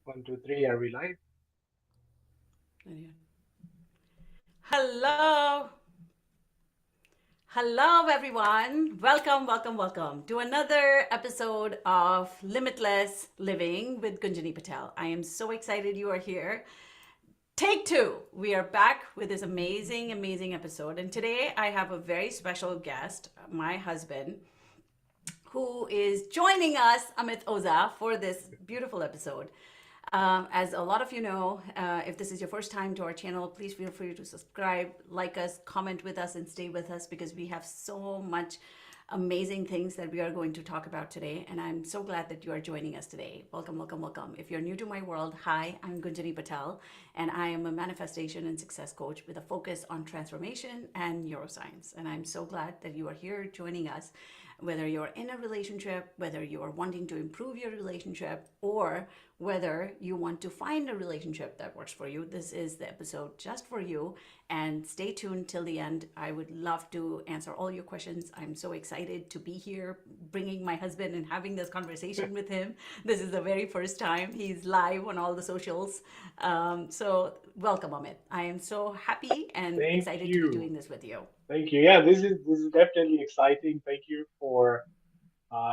One, two, three, are we live? Hello. Hello, everyone. Welcome, welcome, welcome to another episode of Limitless Living with Gunjani Patel. I am so excited you are here. Take two. We are back with this amazing, amazing episode. And today I have a very special guest, my husband, who is joining us, Amit Oza, for this beautiful episode. As a lot of you know, if this is your first time to our channel, please feel free to subscribe, like us, comment with us, and stay with us because we have so much amazing things that we are going to talk about today. And I'm so glad that you are joining us today. Welcome, welcome, welcome. If you're new to my world, hi, I'm Gunjani Patel, and I am a manifestation and success coach with a focus on transformation and neuroscience. And I'm so glad that you are here joining us, whether you're in a relationship, whether you are wanting to improve your relationship, or whether you want to find a relationship that works for you. This is the episode just for you. And stay tuned till the end. I would love to answer all your questions. I'm so excited to be here, bringing my husband and having this conversation with him. This is the very first time he's live on all the socials. So, welcome, Amit. I am so happy and Thank excited to be you. doing this with you. Thank you. Yeah, this is definitely exciting. Thank you for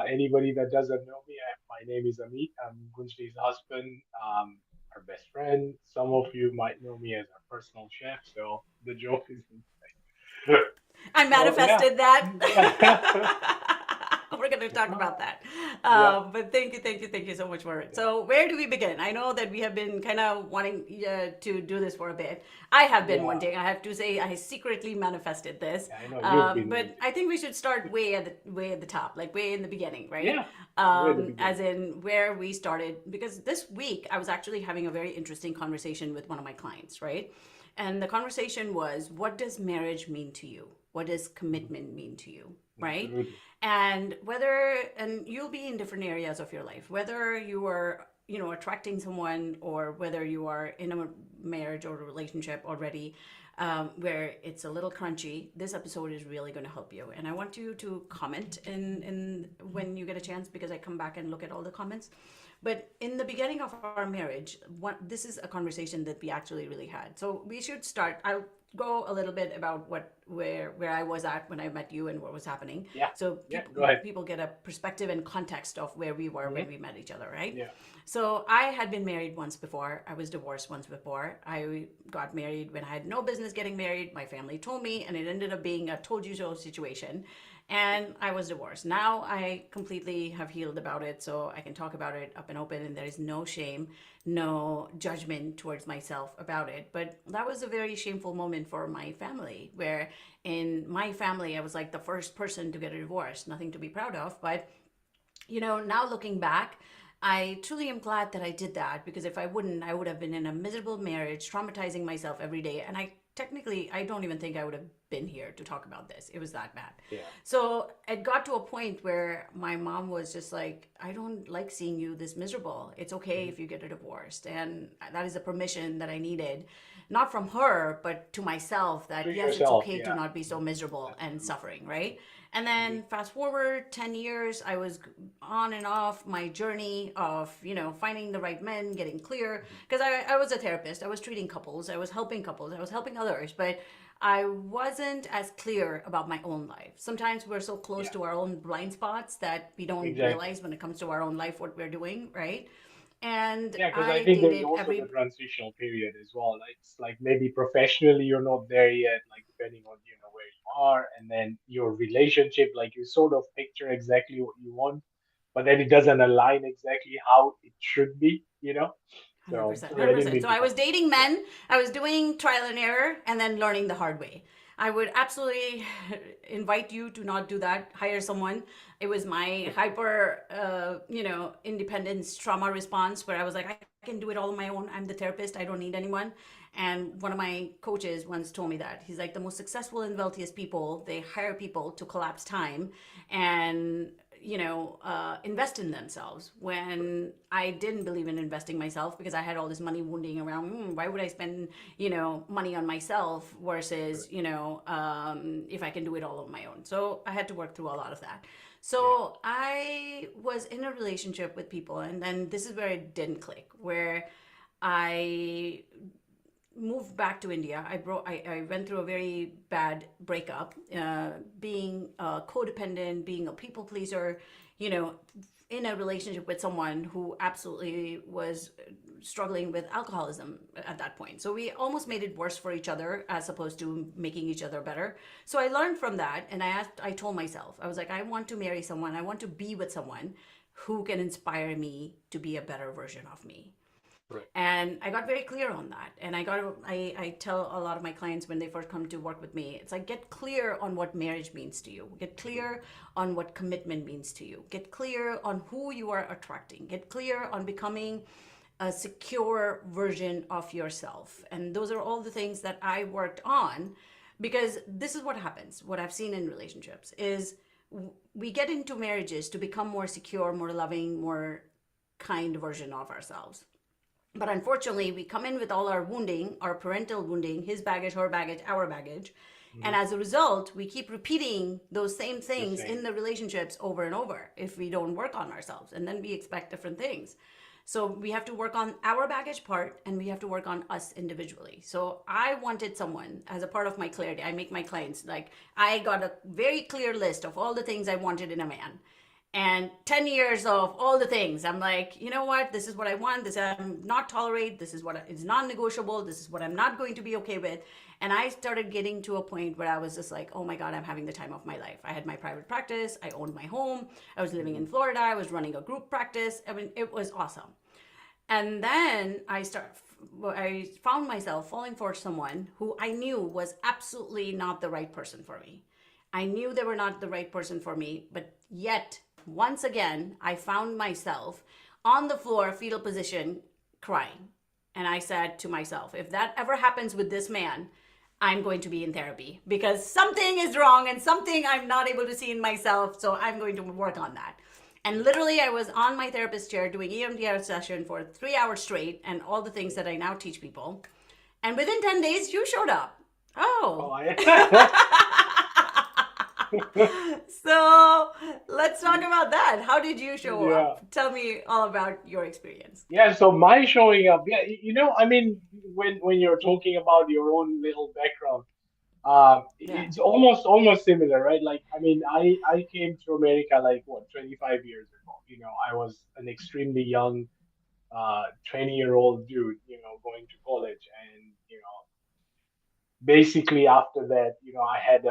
anybody that doesn't know me. My name is Amit. I'm Gunjli's husband, our best friend. Some of you might know me as our personal chef. So the joke is, I so yeah, manifested that. yeah, We're going to talk about that. yeah, But thank you so much for it. yeah, So, where do we begin? I know that we have been kind of wanting to do this for a bit. I have been yeah. wanting. I have to say, I secretly manifested this. I know you've been But wanting. I think we should start way at the top, like way in the beginning, right? Yeah, way at the As beginning. in where we started. Because this week I was actually having a very interesting conversation with one of my clients, right? And the conversation was, what does marriage mean to you? What does Mhm. commitment mean to you? Right? Absolutely. And you'll be in different areas of your life, whether you are, attracting someone or whether you are in a marriage or a relationship already, where it's a little crunchy, this episode is really going to help you. And I want you to comment in when you get a chance because I come back and look at all the comments. But in the beginning of our marriage, this is a conversation that we actually really had. So we should start. I'll go a little bit about where I was at when I met you and what was happening, Yeah, so yeah. people Go ahead. people get a perspective and context of where we were when Hmm. we met each other, right? Yeah. So I had been married once before. I was divorced once before. I got married when I had no business getting married. My family told me, and it ended up being a told you so situation. And I was divorced. Now I completely have healed about it, so I can talk about it up and open, and there is no shame, no judgment towards myself about it. But that was a very shameful moment for my family, where in my family, I was like the first person to get a divorce. Nothing to be proud of, but now looking back, I truly am glad that I did that because if I wouldn't, I would have been in a miserable marriage, traumatizing myself every day. And I don't even think I would have been here to talk about this. It was that bad. Yeah. So it got to a point where my mom was just like, I don't like seeing you this miserable. It's okay Hmm. if you get a divorce. And that is a permission that I needed, not from her, but to myself To that yes, it's yourself. okay to Yeah. not be so miserable and Absolutely. suffering, right? And Agree. then fast forward 10 years, I was on and off my journey of, finding the right men, getting clear. Mhm. Because I was a therapist, I was treating couples, I was helping others, but I wasn't as clear about my own life. Sometimes we're so close Yeah. to our own blind spots that we don't Exactly. realize when it comes to our own life what we're doing, right? And Yeah, because I I think there's dated also the every transitional period as well. Like it's like maybe professionally you're not there yet, like depending on where you are, and then your relationship, like you sort of picture exactly what you want, but then it doesn't align exactly how it should be. So 100%, sorry, I didn't 100%. mean So to I cut was you off. dating Yeah. men, I was doing trial and error, and then learning the hard way. I would absolutely invite you to not do that. Hire someone. It was my hyper, independence trauma response where I was like, I can do it all on my own. I'm the therapist. I don't need anyone. And one of my coaches once told me that. He's like, the most successful and wealthiest people, they hire people to collapse time and invest in themselves when I didn't believe in investing myself because I had all this money wounding around. Why would I spend, money on myself Right. versus, if I can do it all on my own? So I had to work through a lot of that. Yeah. So I was in a relationship with people, and then this is where it didn't click, where I moved back to India. I went through a very bad breakup, being codependent, being a people pleaser, you know, in a relationship with someone who absolutely was struggling with alcoholism at that point. So we almost made it worse for each other as opposed to making each other better. So I learned from that, and I told myself, I was like, I want to marry someone, I want to be with someone who can inspire me to be a better version of me. Right. And I got very clear on that. And I tell a lot of my clients when they first come to work with me, it's like, get clear on what marriage means to you, get Mhm. clear on what commitment means to you, get clear on who you are attracting, get clear on becoming a secure version of yourself. And those are all the things that I worked on, because this is what happens. What I've seen in relationships is we get into marriages to become more secure, more loving, more kind version of ourselves. But unfortunately, we come in with all our wounding, our parental wounding, his baggage, her baggage, our baggage. And Mhm. as a result, we keep repeating those same The things same. in the relationships over and over if we don't work on ourselves. And then we expect different things. So we have to work on our baggage part, and we have to work on us individually. So I wanted someone as a part of my clarity. I make my clients like, I got a very clear list of all the things I wanted in a man, and 10 years of all the things. I'm like, you know what, this is what I want, this I'm not tolerate, this is what is non-negotiable, this is what I'm not going to be okay with. And I started getting to a point where I was just like, oh my god, I'm having the time of my life. I had my private practice, I owned my home, I was living Mhm. in Florida, I was running a group practice. I mean, it was awesome. And then I found myself falling for someone who I knew was absolutely not the right person for me. I knew they were not the right person for me, but yet once again I found myself on the floor, fetal position, crying. And I said to myself, if that ever happens with this man, I'm going to be in therapy because something is wrong and something I'm not able to see in myself. So I'm going to work on that. And literally, I was on my therapist chair doing EMDR session for 3 hours straight and all the things that I now teach people. And within 10 days, you showed up. Oh, Oh. I. So let's talk about that. How did you show Yeah. up? Tell me all about your experience. Yeah, so my showing up, yeah, I mean, when you're talking about your own little background, Yeah. it's almost similar, right? Like, I mean, I came to America like what, 25 years ago. I was an extremely young 20-year-old dude, going to college, and basically after that, I had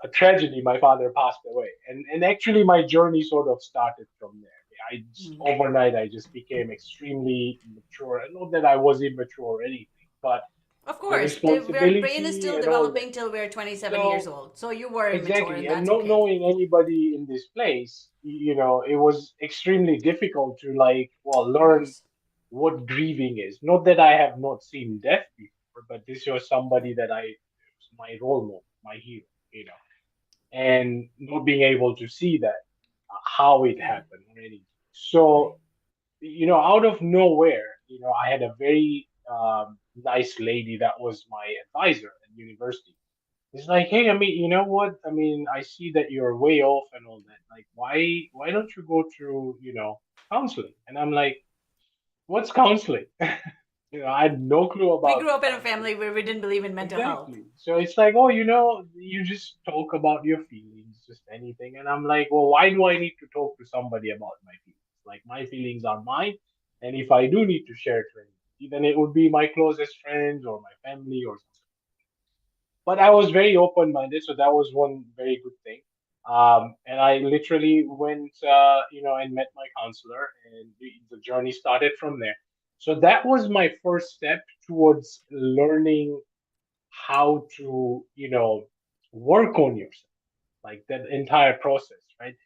a tragedy. My father passed away, and actually my journey sort of started from there. I just overnight I just became extremely mature. Not that I was immature or anything, but Of the course, our brain is responsibility still and all that. developing till we're 27 years So old. So you were immature, exactly, and and that's not okay. knowing anybody in this place, it was extremely difficult to, like, well, Of learn course. what grieving is. Not that I have not seen death before, but this was somebody that I was my role model, my hero, and not being able to see that, how it Yeah. happened or anything. So, Right. out of nowhere, I had a very nice lady that was my advisor at university. It's like, hey, I mean, you know what? I mean, I see that you're way off and all that. Like, why don't you go through, counseling? And I'm like, what's counseling? I had no clue We about grew up in a counseling. family where we didn't believe in mental health. Exactly. So it's like, oh, you just talk about your feelings, just anything. And I'm like, well, why do I need to talk to somebody about my feelings? Like, my feelings are mine. And if I do need to share it to anybody, then it would be my closest friends or my family or something. But I was very open minded, so that was one very good thing. And I literally went, and met my counselor, and the journey started from there. So that was my first step towards learning how to, work on yourself, like that entire process, right?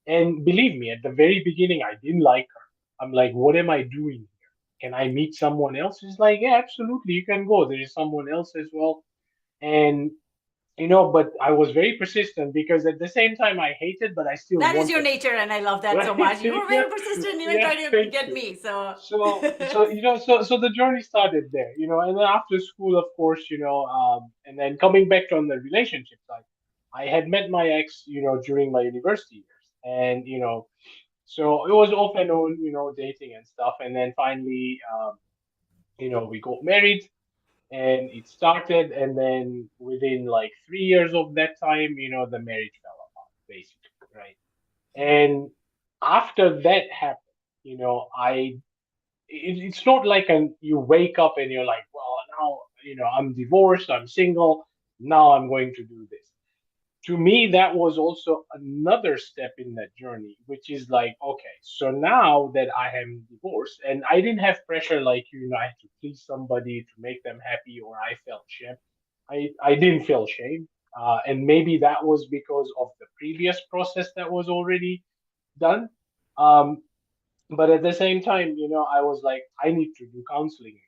And believe me, at the very beginning, I didn't like her. I'm like, what am I doing here? Can I meet someone else? She's like, yeah, absolutely, you can go. There is someone else as well. And but I was very persistent because at the same time I hated, but I still That is your wanted to nature, and I love do that so it. much. You were Yeah, very persistent, even yeah, trying to thank get you. me. So, So the journey started there, and then after school, of course, and then coming back on the relationship side, I had met my ex, during my university years, and so it was off and on, dating and stuff, and then finally, we got married, and it started, and then within like 3 years of that time, the marriage fell apart, basically, right? And after that happened, it's not like you wake up and you're like, well, now, I'm divorced, I'm single, now I'm going to do this. To me, that was also another step in that journey, which is like, okay, so now that I am divorced, and I didn't have pressure like I had to please somebody to make them happy, or I felt shame. I didn't feel shame. And maybe that was because of the previous process that was already done. Um, but at the same time, I was like, I need to do counseling.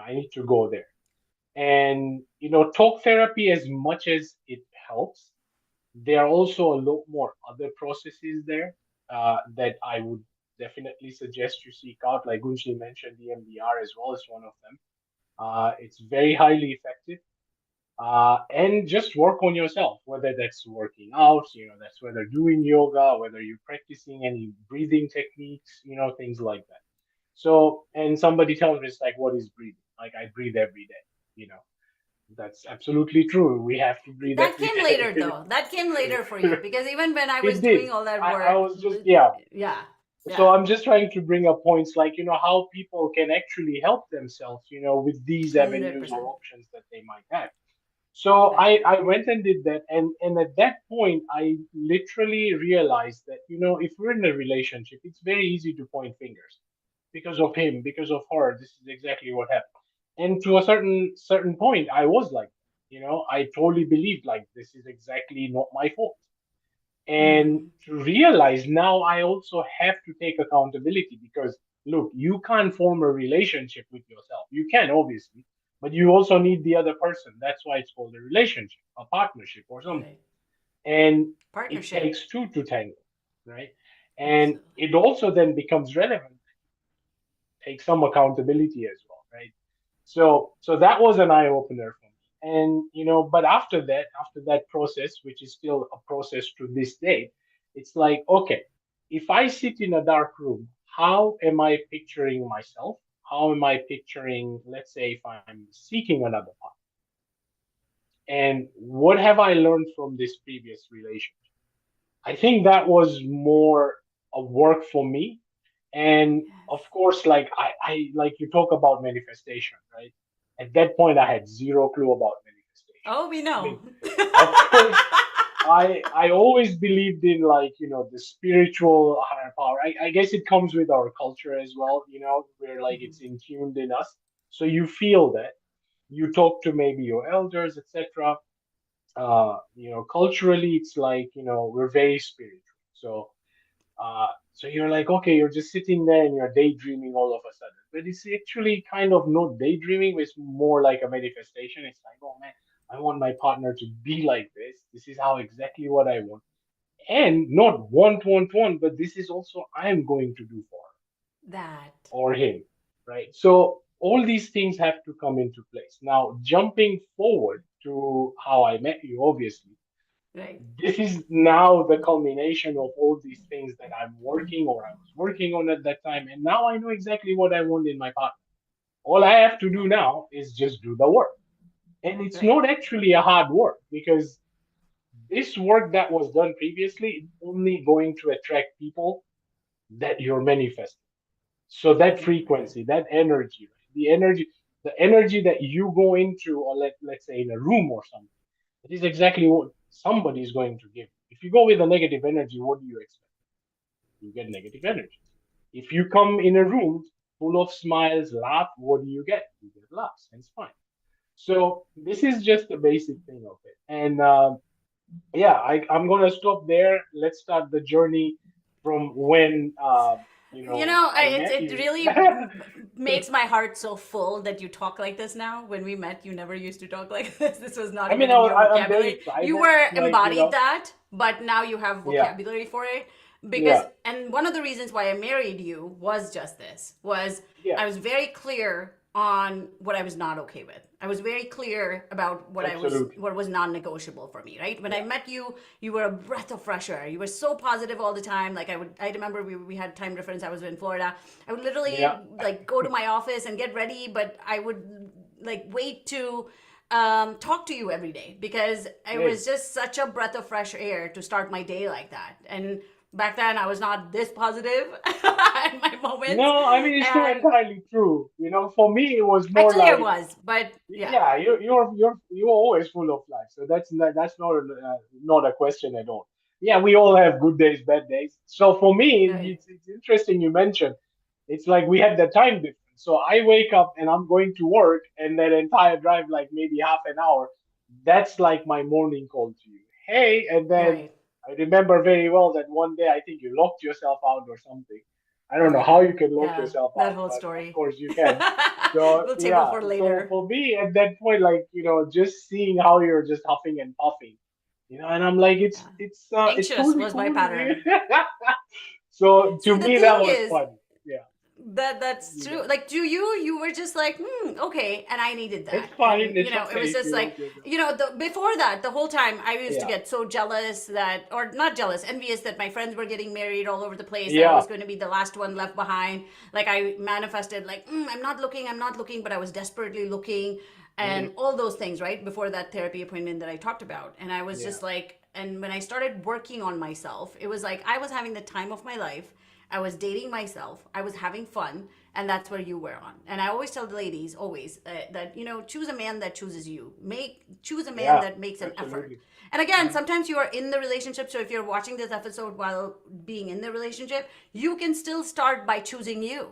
I need to go there. And, talk therapy, as much as it helps, there are also a lot more other processes there that I would definitely suggest you seek out. Like Gunshi mentioned, EMDR as well as one of them. It's very highly effective. And just work on yourself, whether that's working out, that's whether doing yoga, whether you're practicing any breathing techniques, things like that. So, and somebody tells me, it's like, what is breathing? Like, I breathe every day, you know. That's absolutely true. We have to breathe that every came later, day. though. That came later for you because even when I was It did. doing all that I work, was just, yeah. yeah, So yeah, I'm just trying to bring up points like, how people can actually help themselves, with these avenues or 100%. options that they might have. So Right. I went and did that. And at that point, I literally realized that, if we're in a relationship, it's very easy to point fingers because of him, because of her. This is exactly what happened. And to a certain point, I was like, I totally believed like this is exactly not my fault. And to realize now I also have to take accountability because look, you can't form a relationship with yourself. You can, obviously, but you also need the other person. That's why it's called a relationship, a partnership, or something. Right. And it Partnership. takes two to tango, right? And Absolutely. it also then becomes relevant, take some accountability as well, right? So that was an eye opener for me. And but after that process, which is still a process to this day, it's like, okay, if I sit in a dark room, how am I picturing myself? How am I picturing, let's say, if I'm seeking another path? And what have I learned from this previous relationship? I think that was more a work for me. And of course, like I like you talk about manifestation, right? At that point, I had zero clue about manifestation. Oh, we I know. mean, of course, I always believed in like the spiritual higher power. I guess it comes with our culture as well, where like it's intuned in us. So you feel that. You talk to maybe your elders, etc. Culturally, it's like we're very spiritual. So you're like, okay, you're just sitting there and you're daydreaming all of a sudden. But it's actually kind of not daydreaming, it's more like a manifestation. It's like, oh man, I want my partner to be like this. This is how exactly what I want. And not want, but this is also I'm going to do for her That. or him, right? So all these things have to come into place. Now, jumping forward to how I met you, obviously, Right. this is now the culmination of all these things that I'm working or I was working on at that time. And now I know exactly what I want in my partner. All I have to do Right. now is just do the work. And it's Right. not actually a hard work because this work that was done previously is only going to attract people that you're manifesting. So that Right. frequency, that energy, right? The energy that you go into, or let's say in a room or something, it is exactly what somebody is going to give. If you go with a negative energy, what do you expect? You get negative energy. If you come in a room full of smiles, laugh, what do you get? You get laughs, and it's fine. So this is just the basic thing of it. And yeah, I'm gonna stop there. Let's start the journey from when. I met it you. really makes my heart so full that you talk like this now. When we met, you never used to talk like this. This was not I mean, even in your I'm very vocabulary. You private, were like, embodied that, but now you have yeah, vocabulary for it. Because, yeah, and one of the reasons why I married you was just this, was yeah, I was very clear on what I was not okay with. I was very clear about absolutely. what was non-negotiable for me, right? When I Yeah, met you, you were a breath of fresh air. You were so positive all the time. Like I remember we had time difference. I was in Florida. I would yeah, literally like go to my office and get ready, but I would like wait to talk to you every day because it hey. was just such a breath of fresh air to start my day like that. And back then I was not this positive in my moments. No, I mean, it's not And entirely true. For me, it was more actually I like, was, but yeah, yeah, you're always full of life, so that's not a question at all. Yeah, we all have good days, bad days. So for me, right, it's interesting you mentioned. It's like we had the time difference. So I wake up and I'm going to work, and that entire drive, like maybe half an hour, that's like my morning call to you. Hey, and then right. I remember very well that one day I think you locked yourself out or something. I don't know how Yeah, you can lock yeah, yourself that out, whole but of story. course you can. So We'll table yeah, for so later. for me at that point, like just seeing how you're just huffing and puffing, and I'm like, Yeah. it's Anxious totally was my cool. pattern. So to See, the me that thing was is, funny. Yeah, that's you true. know, Like, to you were just like, okay, and I needed it's that, fine. and It's it okay was if just you like, lock yourself. before that, the whole time I used to Yeah, get so jealous that, or not jealous, envious that my friends were getting married all over the place, that I yeah, was going to be the last one left behind. Like I manifested, like, I'm not looking, but I was desperately looking, and hmm, all those things, right? Before that therapy appointment that I talked about, and I was yeah, just like, and when I started working on myself, it was like I was having the time of my life. I was dating myself. I was having fun, and that's where you were on. And I always tell the ladies, always that choose a man that chooses you. Choose a man yeah, that makes an effort. absolutely. And again, Hmm. sometimes you are in the relationship. So if you're watching this episode while being in the relationship, you can still start by choosing you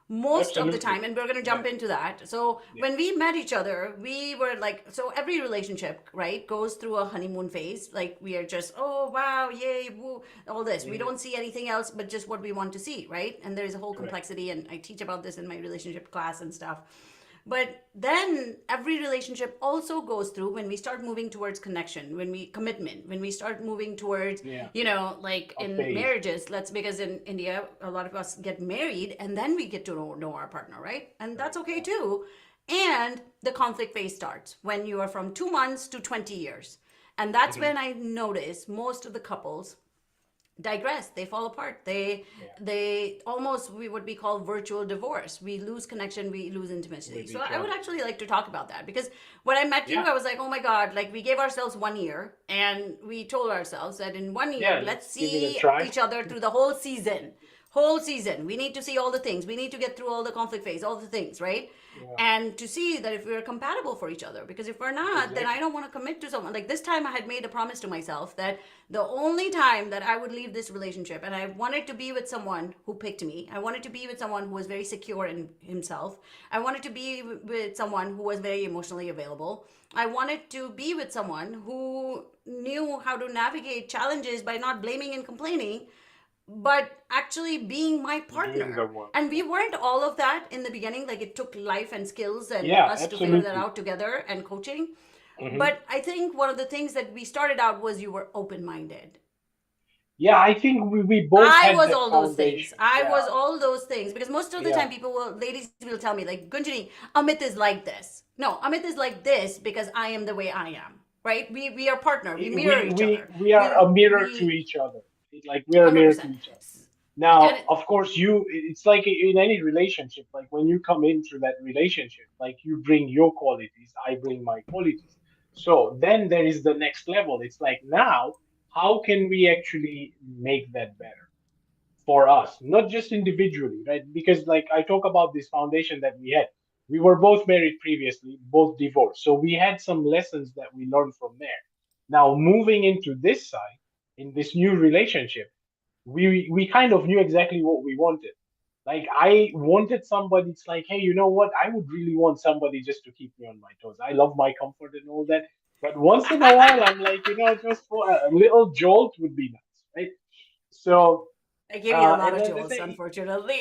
most of the Absolutely. time, and we're going to Yeah, jump into that. So yeah, when we met each other, we were like, so every relationship, right, goes through a honeymoon phase. Like we are just, oh wow, yay, woo, all this. We hmm, don't see anything else but just what we want to see, right? And there's a whole correct. complexity, and I teach about this in my relationship class and stuff. But then every relationship also goes through when we start moving towards connection, when we commitment, when we start moving towards, Yeah, like a in phase. marriages, let's, because in India, a lot of us get married and then we get to know our partner, right? And that's Correct. okay Yeah. too. And the conflict phase starts when you are from 2 months to 20 years. And that's Hmm. when I notice most of the couples digress, they fall apart, Yeah. they almost, we what we call virtual divorce, we lose connection, we lose intimacy. With So each I would other. actually like to talk about that, because when I met you Yeah. I was like, oh my god, like we gave ourselves 1 year and we told ourselves that in 1 year Yeah. let's Let's give it a see try. each other through the whole season. We need to see all the things, we need to get through all the conflict phase, all the things, right? Yeah. And to see that if we're compatible for each other, because if we're not, then I Exactly. don't want to commit to someone. Like this time I had made a promise to myself that the only time that I would leave this relationship, and I wanted to be with someone who picked me, I wanted to be with someone who was very secure in himself, I wanted to be with someone who was very emotionally available, I wanted to be with someone who knew how to navigate challenges by not blaming and complaining, but actually being my Doing the partner. work. And we Yeah. weren't all of that in the beginning. Like it took life and skills and Yeah. us to figure that Absolutely. out together and coaching. Hmm. But I think one of the things that we started out was you were open minded. Yeah. I think we both I had was that all those things. foundation. I Yeah. was all those things, because most of the Yeah. time ladies will tell me, like, Gunjani, Amit is like this. No, Amit is like this because I am the way I am. Right? We are partner. We mirror We each we other. we are a mirror to We each other. Like we are a mirror to 100%. each other. Now, And of course, it's like in any relationship, like when you come into that relationship, like you bring your qualities, I bring my qualities. So then there is the next level. It's like now, how can we actually make that better for us, not just individually, right? Because like I talk about this foundation that we had. We were both married previously, both divorced. So we had some lessons that we learned from there. Now, moving into this side, in this new relationship, we kind of knew exactly what we wanted. Like I wanted somebody. It's like, hey, you know what? I would really want somebody just to keep me on my toes. I love my comfort and all that, but once in a while, I'm like, just for a little jolt would be nice, right? So I gave you a lot And of then the jewels, thing, unfortunately.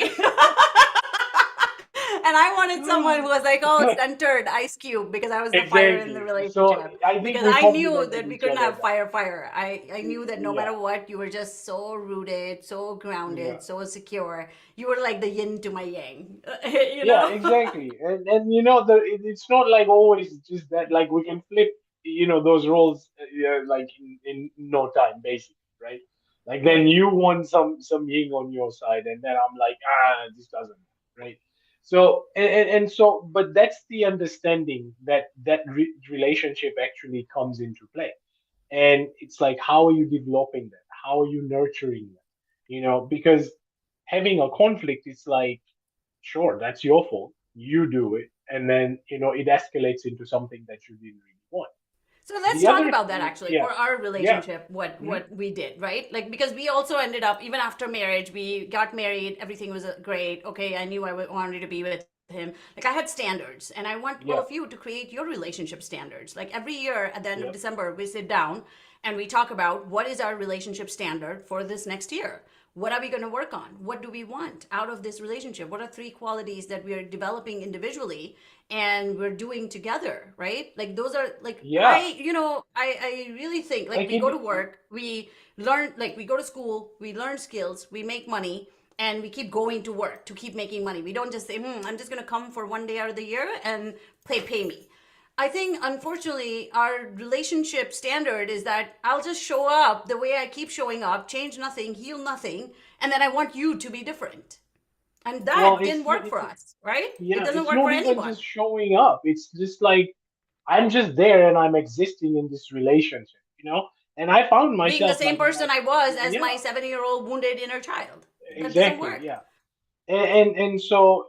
And I wanted someone who was like, oh, centered Ice Cube because I was the fire in the exactly. So relationship. I think Because we I knew complemented that we each couldn't other have there. fire. I knew that no Yeah, matter what, you were just so rooted, so yeah. grounded, so secure. You were like the yin to my yang, you Yeah, know? exactly. And it's not like always just that like we can flip those roles like in no time basically, right? Like then Right. you want some yin on your side and then I'm like this doesn't, right? So and so but that's the understanding that relationship actually comes into play. And it's like how are you developing that? How are you nurturing that? Because having a conflict is like sure, that's your fault. You do it. And then, it escalates into something that you didn't really want. So let's The talk other, about that actually yeah, for our yeah, relationship, mhm, what we did, right? Like because we also ended up even after marriage, we got married, everything was great. Okay, I knew wanted to be with him. Like I had standards, and I want all of yeah, you to create your relationship standards. Like every year at the end of yeah, December, we sit down and we talk about what is our relationship standard for this next year. What are we going to work on? What do we want out of this relationship? What are three qualities that we are developing individually and we're doing together, right? Like those are like yeah. I really think like Like we go it, to work, we learn, like we go to school, we learn skills, we make money, and we keep going to work to keep making money. We don't just say, I'm just going to come for one day out of the year and pay me. I think unfortunately our relationship standard is that I'll just show up the way I keep showing up, change nothing, heal nothing, and then I want you to be different. And well, that didn't work for us, right? It yeah, doesn't it's work for not even anyone. just showing up. It's just like, I'm just there and I'm existing in this relationship. And I found Being the myself same like in person my, I was as yeah, my 7-year-old wounded inner child. That doesn't exactly. work. Yeah. And so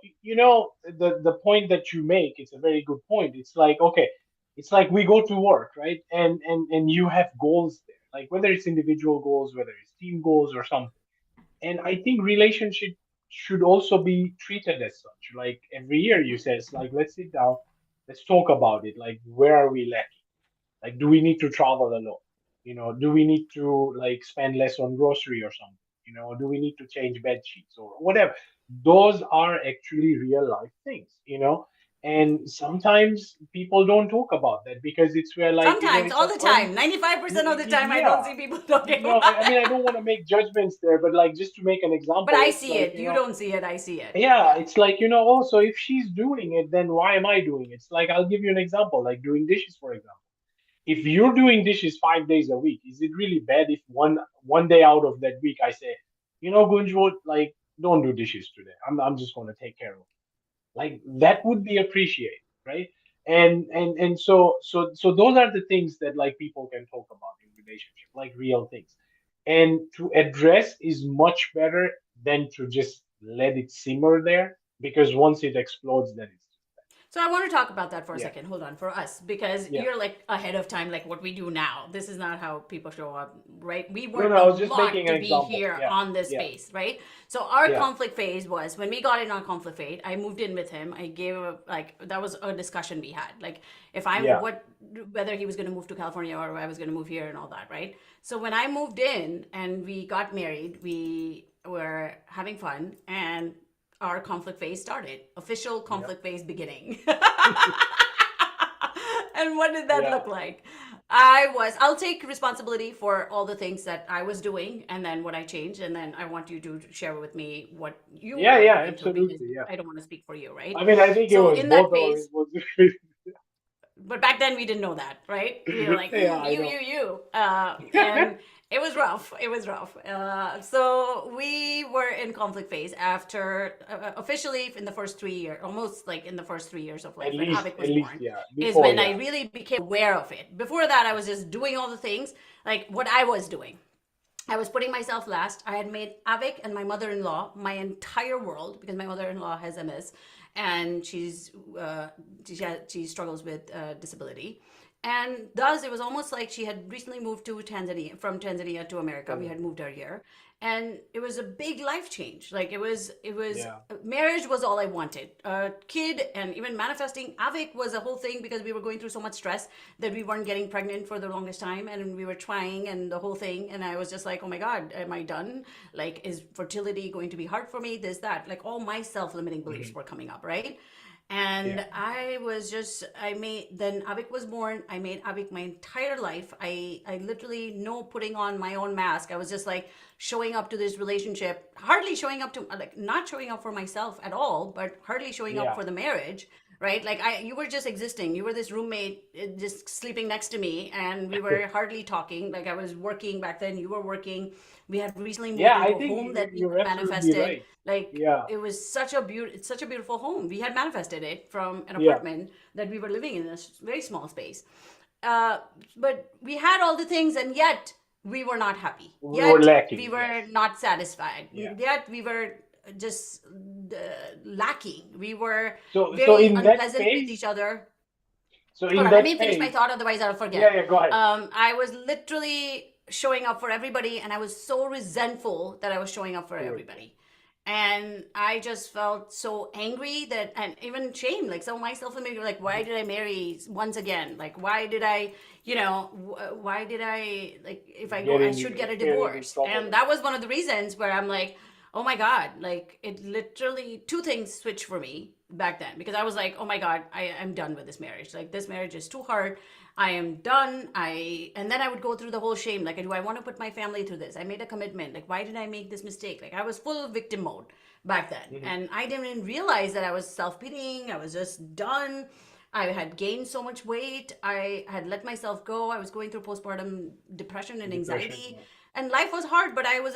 the point that you make, it's a very good point. It's like, okay, it's like we go to work, right? And you have goals there, like whether it's individual goals, whether it's team goals or something. And I think relationship should also be treated as such. Like every year you say it's like, let's sit down, let's talk about it, like where are we lacking, like, do we need to travel a lot? Do we need to like spend less on grocery or something? Do we need to change bed sheets or whatever? Those are actually real life things. And sometimes people don't talk about that because it's where like, Sometimes, it's all a the fun. time, 95% of the time, I Yeah. don't see people talking No, I about mean, I it. don't want to make judgments there, but like just to make an But example, I it's see like, it. You don't see it. I see it. yeah, Yeah. it's like, also if she's doing it, then why am I doing it? It's like, I'll give you an example, like doing dishes, for example. If you're doing dishes 5 days a week, is it really bad if one day out of that week I say, Gunjwot, like, don't do dishes today. I'm just gonna take care of it. Like that would be appreciated, right? And so those are the things that like people can talk about in relationship, like real things. And to address is much better than to just let it simmer there, because once it explodes, then it's So I want to talk about that for a yeah, second. Hold on, for us, because yeah. you're like ahead of time, like what we do now. This is not how people show up, right? We No, worked no, I a was just lot making to an be example. here Yeah, on this yeah, space, right? So our yeah, conflict phase was when we got in on conflict phase. I moved in with him. I gave a, like that was a discussion we had, like if I'm yeah, what whether he was going to move to California or I was going to move here and all that, right? So when I moved in and we got married, we were having fun and our conflict phase started. Official yeah, conflict phase beginning. And what did that yeah, look like? I'll take responsibility for all the things that I was doing and then what I changed. And then I want you to share with me what you yeah, were yeah, going through because absolutely, yeah. I don't want to speak for you, right? I mean, I think it So was in that both, or it phase, was. but back then we didn't know that, right? We were like, Yeah, I and know. it was rough. It was rough. So we were in conflict phase after officially in the first 3 years, almost like in the first 3 years of At life when least, Avik at was least, born, yeah. is Before, when I yeah, really became aware of it. Before that, I was just doing all the things like what I was doing. I was putting myself last. I had made Avik and my mother-in-law my entire world because my mother-in-law has MS and she struggles with disability. And thus, it was almost like she had recently moved to Tanzania, from Tanzania to America. We Correct. had moved her here, and it was a big life change. Like it was Yeah. marriage was all I wanted. A kid, and even manifesting Avik was a whole thing because we were going through so much stress that we weren't getting pregnant for the longest time, and we were trying and the whole thing. And I was just like, oh my God, am I done? Like, is fertility going to be hard for me? This, that, like all my self-limiting beliefs Hmm. were coming up, right? Yeah. And I was just, I made, then Avik was born. I made Avik my entire life. I literally, no putting on my own mask. I was just like showing up to this relationship, hardly showing up to, like, not showing up for myself at all, but hardly showing up Yeah. for the marriage, right? Like, you were just existing. You were this roommate just sleeping next to me, and we were hardly talking. Like, I was working back then, you were working. We had recently moved Yeah. into I a think home that we you're had absolutely manifested. right. Like, Yeah. it was it's such a beautiful home. We had manifested it from an Yeah. apartment that we were living in a very small space. uh, but we had all the things, and yet we were not happy, We were yet we lacking. were Yes. not satisfied, Yeah. yet we were just lacking. We were So very in that unpleasant with each phase, other. so Hold in on, let that me finish my phase, thought, otherwise I'll yeah, forget. yeah, go ahead. I was literally showing up for everybody, and I was so resentful that I was showing up for Correct. everybody. And I just felt so angry that, and even shame, like some of myself, like, why Mhm. did I marry once again? Like, why did I, why did I, like, if I go, Get I in, should get a get into divorce. trouble And and that was one of the reasons where I'm like, oh my God, like, it literally, two things switched for me back then, because I was like, oh my God, I'm done with this marriage. Like, this marriage is too hard. I am done. And then I would go through the whole shame. Like, do I want to put my family through this? I made a commitment. Like, why did I make this mistake? Like, I was full of victim mode back then. stuff. And I didn't even realize that I was self pitying. I was just done. I had gained so much weight. I had let myself go. I was going through postpartum depression and Depression. anxiety. Yeah. And life was hard, but I was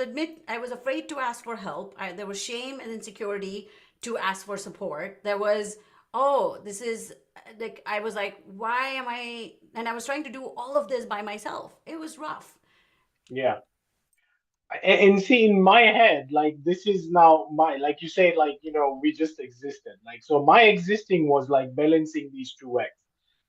afraid to ask for help. There was shame and insecurity to ask for support. There was, oh, this is like, I was like, why am I? And I was trying to do all of this by myself. It was rough. Yeah. And see, in my head, like this is now my, like you say, like, we just existed. Like, so my existing was like balancing these two acts.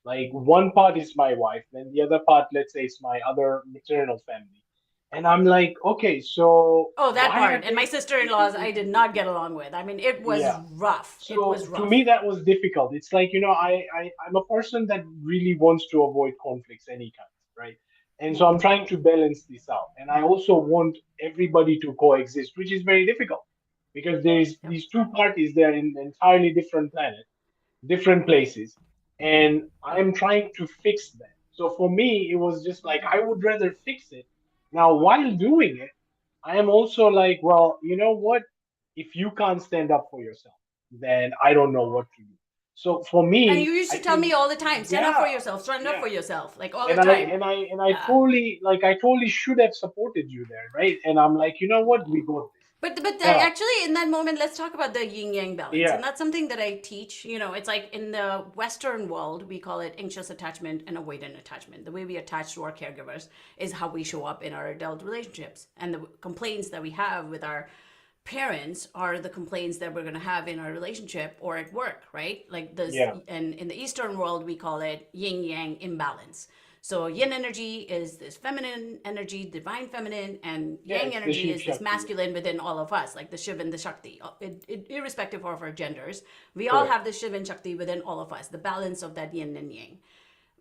Like, one part is my wife, then the other part, let's say, is my other maternal family. And I'm like, okay, so Oh, that why are part. And my they? sister in laws, I did not get along with. I mean, it was Yeah. rough. It was So to me, rough. that was difficult. It's like, I'm a person that really wants to avoid conflicts any kind, right? And so I'm trying to balance this out. And I also want everybody to coexist, which is very difficult because there's Yep. these two parties, they're in entirely different planets, different Right. places, and Right. I'm trying to fix that. So for me, it was just like I would rather fix it. Now, while doing it, I am also like, well, you know what? If you can't stand up for yourself, then I don't know what to do. So for And you me, used I to tell think, me all the time, stand up for yeah, yourself, stand up yeah. for yourself, like all the And I time. and I and I Yeah. totally like I totally should have supported you there, right? And I'm like, you know what? We got this. But Now, actually, in that moment, let's talk about the yin yang balance, yeah, and that's something that I teach. It's like in the Western world, we call it anxious attachment and avoidant attachment. The way we attach to our caregivers is how we show up in our adult relationships, and the complaints that we have with our parents are the complaints that we're going to have in our relationship or at work, right? Like this, yeah, and in the Eastern world, we call it yin yang imbalance. So yin energy is this feminine energy, divine feminine, and yeah. yang It's the energy Shiv is this Shakti. Yeah, masculine within all of us, like the Shiv and the Shakti. Irrespective of our genders, we all correct. have the Shiv and Shakti within all of us, the balance of that yin and yang.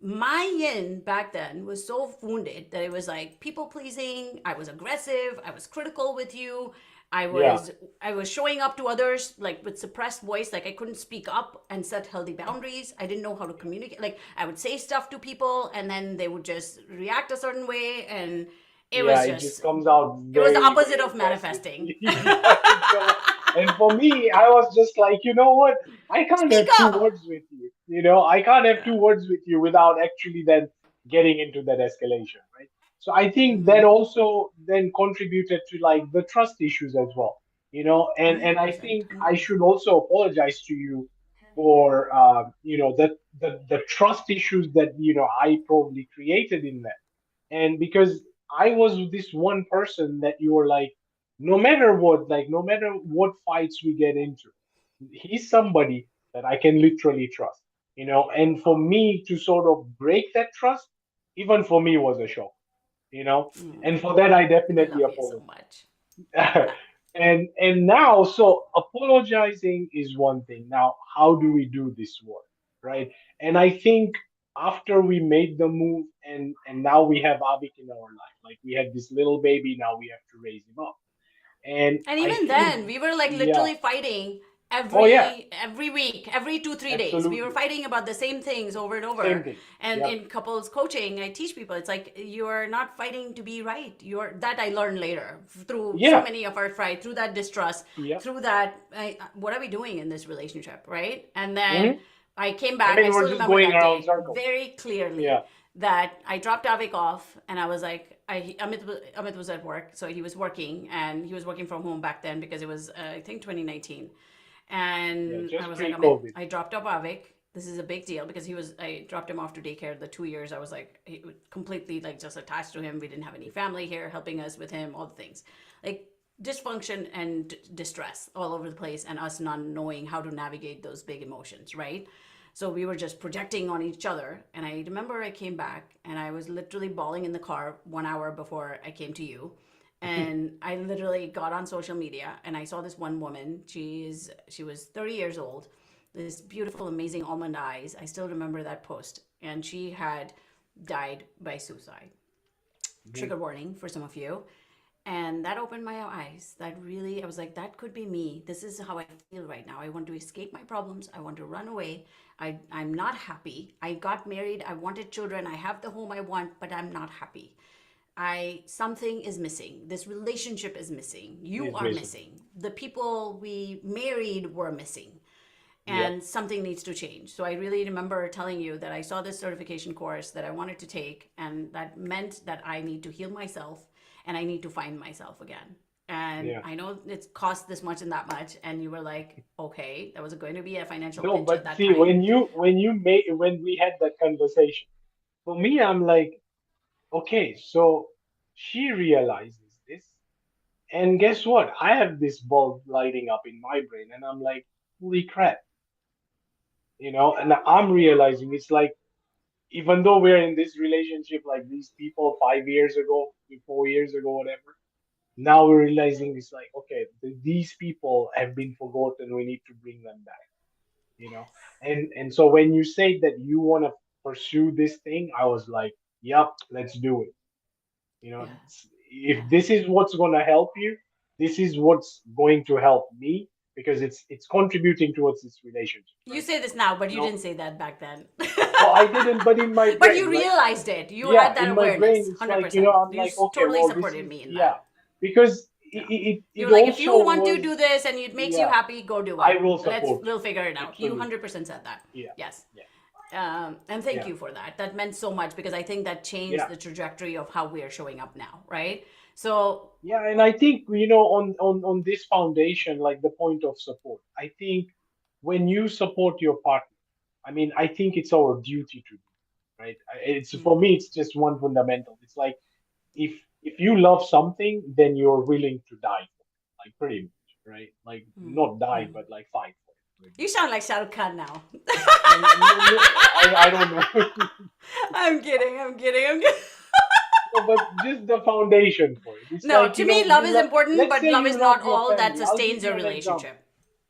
My yin back then was so wounded that it was like people pleasing. I was aggressive. I was critical with you. I Yeah, was I was showing up to others like with suppressed voice, like I couldn't speak up and set healthy boundaries. I didn't know how to communicate. Like I would say stuff to people and then they would just react a certain way, and it yeah. was It just just comes out it was the very, opposite very of aggressive. manifesting. Yeah, and for me, I was just like, you know what? I can't Speak have two up. words with you. I can't have two Yeah. words with you without actually then getting into that escalation, right? So I think that also then contributed to like the trust issues as well, and I 100%. think I should also apologize to you for the trust issues that I probably created in that, and because I was this one person that you were like, no matter what, like no matter what fights we get into, he's somebody that I can literally trust. And for me to sort of break that trust, even for me was a shock, you know, and for that I I definitely love you so apologize. much. Uh, And now, so apologizing is one thing. Now, how do we do this work, right? And I think after we made the move, and now we have Avik in our life, like we have this little baby, now we have to raise him up. And And I even think, then, we were like yeah, literally fighting oh yeah, every week, every 2 3 days. We were absolutely, fighting about the same things over and same over. thing. And Yep. in couples coaching, I teach people it's like you're not fighting to be right. You're that I learned later through so Yeah. many of our fight, through that distrust, Yep. through that. What are we doing in this relationship, right? And then Hmm. I came I back. I mean, we're still just remember going that around day circles. very clearly Yeah. that I dropped Avik off and I was like, Amit was at work, so he was working and he was working from home back then because it was I think 2019, Yeah. and I Just was like, Amit, pre-COVID. I dropped off Avik. This is a big deal because I dropped him off to daycare the 2 years. I was like, he was completely like just attached to him. We didn't have any family here helping us with him, all the things. Like dysfunction and distress all over the place and us not knowing how to navigate those big emotions, right? So we were just projecting on each other. And I remember I came back and I was literally bawling in the car 1 hour before I came to you. And I literally got on social media and I saw this one woman. She was 30 years old, this beautiful, amazing almond eyes. I still remember that post. And she had died by suicide. Mhm. Trigger warning for some of you. And that opened my eyes. That really, I was like, that could be me. This is how I feel right now. I want to escape my problems. I want to run away. I'm not happy. I got married. I wanted children. I have the home I want, but I'm not happy. Something is missing. This relationship is missing. You He's are missing. missing. The people we married were missing, Yep. and something needs to change. So I really remember telling you that I saw this certification course that I wanted to take, and that meant that I need to heal myself and I need to find myself again. And Yeah. I know it's cost this much and that much. And you were like, okay, that was going to be a financial No, pinch at but that see, time. when we had that conversation, for me, I'm like, okay, so she realizes this, and guess what? I have this bulb lighting up in my brain, and I'm like, holy crap, and I'm realizing it's like, even though we're in this relationship like these people 5 years ago, 4 years ago, whatever, now we're realizing it's like, okay, these people have been forgotten. We need to bring them back, you know. And so when you say that you want to pursue this thing, I was like, yep, let's do it. Yeah. If Yeah. this is what's going to help you, this is what's going to help me, because it's contributing towards this relationship, You right? say this now, but you No, didn't say that back then. well, I didn't, but in my But you brain, like, realized it. You yeah, had that in my brain, awareness, it's like, 100%. I'm You like, okay, totally well, this supported is, me in yeah, that. because Yeah. You it were like, if you also want to was, do this and it makes you yeah, happy, go do I it. will support We'll figure it you. out. You Absolutely. 100% said that. Yeah, Yes. yeah, And thank yeah, you for that. That meant so much because I think that changed yeah. the trajectory of how we are showing up now, right? So, Yeah, and I think, on this foundation, like the point of support, I think when you support your partner, I mean, I think it's our duty to do, right? It's for me, it's just one fundamental. It's like, if you love something, then you're willing to die for it, like pretty much, right? Like not die, but like fight for it, for you example. sound like Shah Rukh Khan now. I don't know. I'm kidding. I'm kidding. I'm kidding. No, but just the foundation for it. It's No, like, to me, love you is love. important, Let's but say love you is not love your all that family. I'll give sustains a you an example. relationship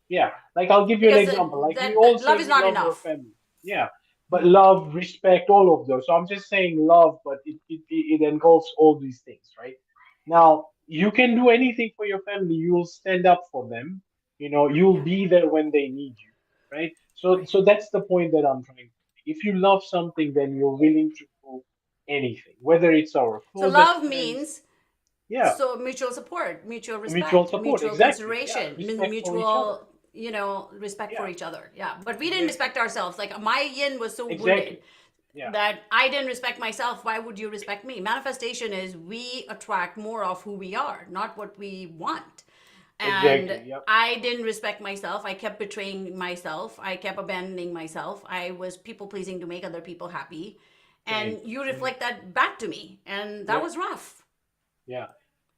Yeah, like I'll give you an because example. Like we all that say love is we not love our enough. family. Yeah, but love, respect, all of those. So I'm just saying love, but it engulfs all these things, right? Now you can do anything for your family. You'll stand up for them. You'll Yeah, be there when they need you, right? So right. so that's the point that I'm trying to make. If you love something, then you're willing to do anything, whether it's our So closest love friends. means Yeah, mutual support, mutual mutual respect, support. mutual Exactly. Yeah, consideration, respect for each other. mutual respect for Yeah, each other. Yeah, but we didn't exactly. respect ourselves. Like my yin was so wounded Exactly. Yeah, that I didn't respect myself. Why would you respect me? Manifestation is we attract more of who we are, not what we want. And exactly. Yep. I didn't respect myself. I kept betraying myself. I kept abandoning myself. I was people pleasing to make other people happy. Same. And you Hmm. reflect that back to me. And that Yep. was rough. Yeah.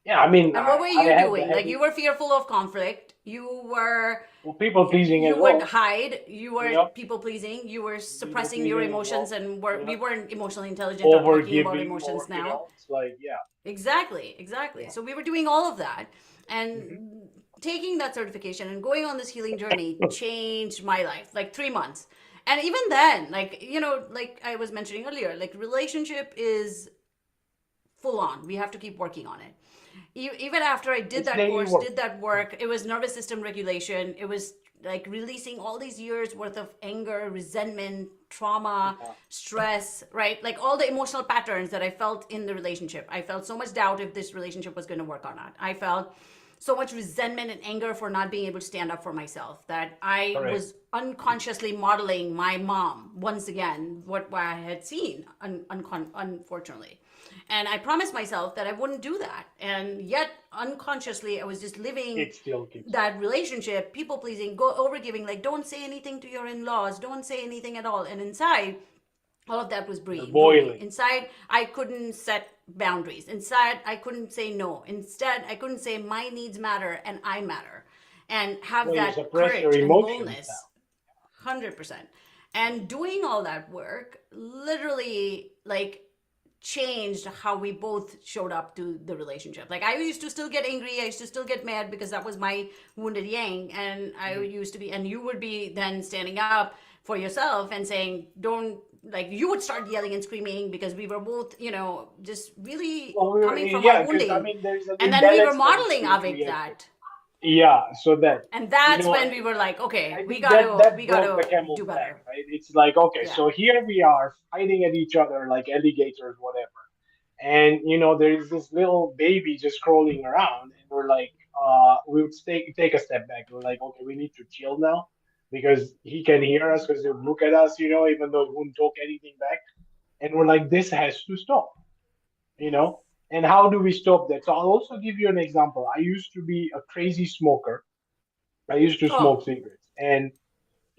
Yeah, I mean, And what were I you had the doing? Like heavy you were fearful of conflict. well, people pleasing You as would well. hide. You were Yep, people pleasing. You were people suppressing your pleasing as emotions, well. and we Yep, weren't emotionally intelligent or over talking about giving or emotions now. it's like yeah, Exactly, exactly. yeah. So we were doing all of that, Hmm. and taking that certification and going on this healing journey changed my life. Like 3 months, and even then, like like I was mentioning earlier, like relationship is full on. We have to keep working on it. Even after I did It's that daily course, work. did that work, it was nervous system regulation. It was like releasing all these years worth of anger, resentment, trauma, Yeah, stress, right? Like all the emotional patterns that I felt in the relationship. I felt so much doubt if this relationship was going to work or not. I felt so much resentment and anger for not being able to stand up for myself that I correct. was unconsciously modeling my mom once again, what I had seen, unfortunately. And I promised myself that I wouldn't do that. And yet, unconsciously, I was just living It still keeps that relationship, people pleasing, go over giving, like, don't say anything to your in laws, don't say anything at all. And inside, all of that was you're brewing. boiling. Inside, I couldn't set boundaries. Inside, I couldn't say no. Instead, I couldn't say my needs matter and I matter. And have Well, you that suppress your courage and emotions now. boldness. 100%. And doing all that work literally, like, changed how we both showed up to the relationship. Like I used to still get angry, I used to still get mad because that was my wounded yang, and I Mhm. used to be, and you would be then standing up for yourself and saying, "Don't." Like you would start yelling and screaming because we were both, just really Well, we were, coming from our yeah, because I wounding, mean, there's an and then we were imbalance that is modeling being Avik created. that, Yeah, so that and you that's know, when we were like, okay, I we think that gotta we that broke the gotta do camel's back, better. right? It's like, okay, Yeah. so here we are fighting at each other like alligators, whatever, and there is this little baby just crawling around, and we're like, we would take a step back. We're like, okay, we need to chill now because he can hear us because he would look at us, even though he wouldn't talk anything back, and we're like, this has to stop, you know. And how do we stop that? So I'll also give you an example. I used to be a crazy smoker. I used to Oh. smoke cigarettes, and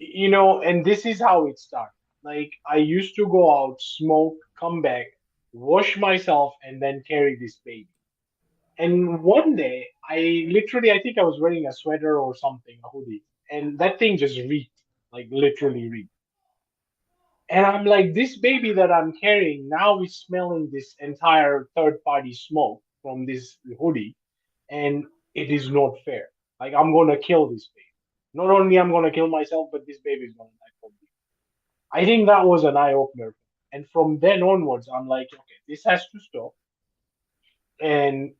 and this is how it started. Like I used to go out, smoke, come back, wash myself, and then carry this baby. And one day, I think I was wearing a sweater or something, a hoodie, and that thing just reeked, like literally reeked. And I'm like, this baby that I'm carrying now is smelling this entire third party smoke from this hoodie, and it is not fair. Like I'm gonna kill this baby. Not only I'm gonna kill myself, but this baby is gonna die from me. I think that was an eye opener. And from then onwards, I'm like, okay, this has to stop. And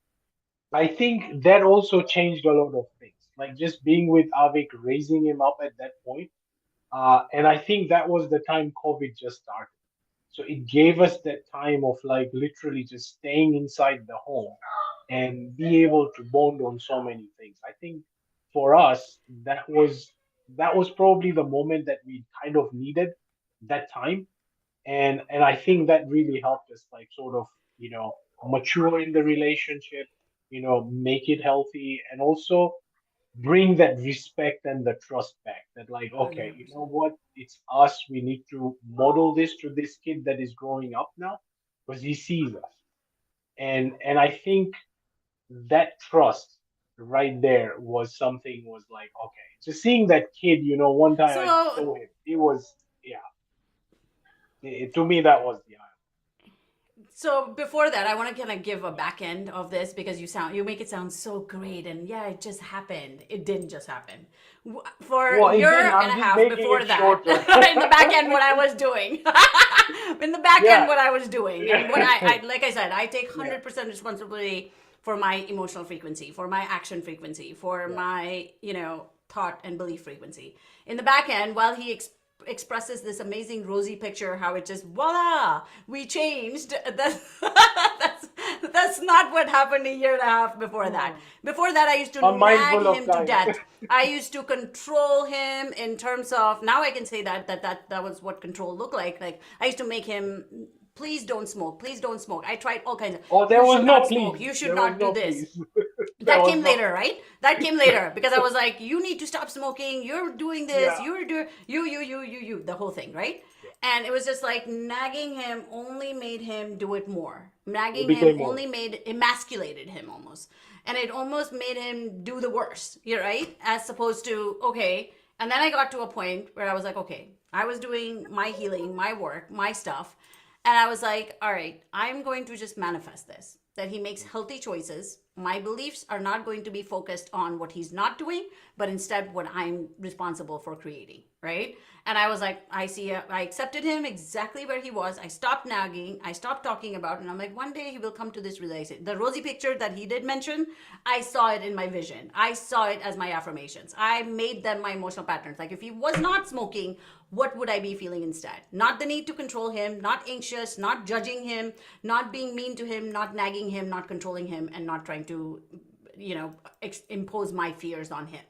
I think that also changed a lot of things. Like just being with Avik, raising him up at that point. And I think that was the time COVID just started. So it gave us that time of like literally just staying inside the home and be able to bond on so many things. I think for us, that was probably the moment that we kind of needed that time, and I think that really helped us like sort of mature in the relationship, make it healthy, and also bring that respect and the trust back. That like, okay, you know 100%. what, it's us. We need to model this to this kid that is growing up now because he sees us, and I think that trust right there was something was like okay, just seeing that kid, one time I just So saw him, he was yeah, to me that was the So before that, I want to kind of give a back end of this because you make it sound so great, and yeah, it just happened. It didn't just happen. For a well, it year didn't. and I'm a just half making before it that, shorter. in the back end, what I was doing, in the back end, Yeah, what I was doing, and what I like I said, I take yeah, 100% responsibility for my emotional frequency, for my action frequency, for yeah. my thought and belief frequency. In the back end, while he expresses this amazing rosy picture how it just voila we changed that's not what happened a year and a half before that. Before that, I used to I'm nag mindful of him to time. death. I used to control him in terms of, now I can say that was what control looked like I used to make him please don't smoke, please don't smoke. I tried all kinds of, Oh, there you was should no not smoke, please. you should There was not do no this. please. There That was came no. later, right? That came later because I was like, you need to stop smoking, you're doing this, Yeah. you're doing you, the whole thing, right? Yeah. And it was just like nagging him only made him do it more. It Nagging him became more. only made emasculated him almost. And it almost made him do the worst. You're right? As opposed to, okay. And then I got to a point where I was like, okay, I was doing my healing, my work, my stuff. And I was like, all right, I'm going to just manifest this, that he makes healthy choices. My beliefs are not going to be focused on what he's not doing, but instead what I'm responsible for creating, right? And I was like, I accepted him exactly where he was. I stopped nagging. I stopped talking about it. And I'm like, one day he will come to this realization. The rosy picture that he did mention, I saw it in my vision. I saw it as my affirmations. I made them my emotional patterns. Like if he was not smoking, what would I be feeling instead? Not the need to control him, not anxious, not judging him, not being mean to him, not nagging him, not controlling him, and not trying to, impose my fears on him.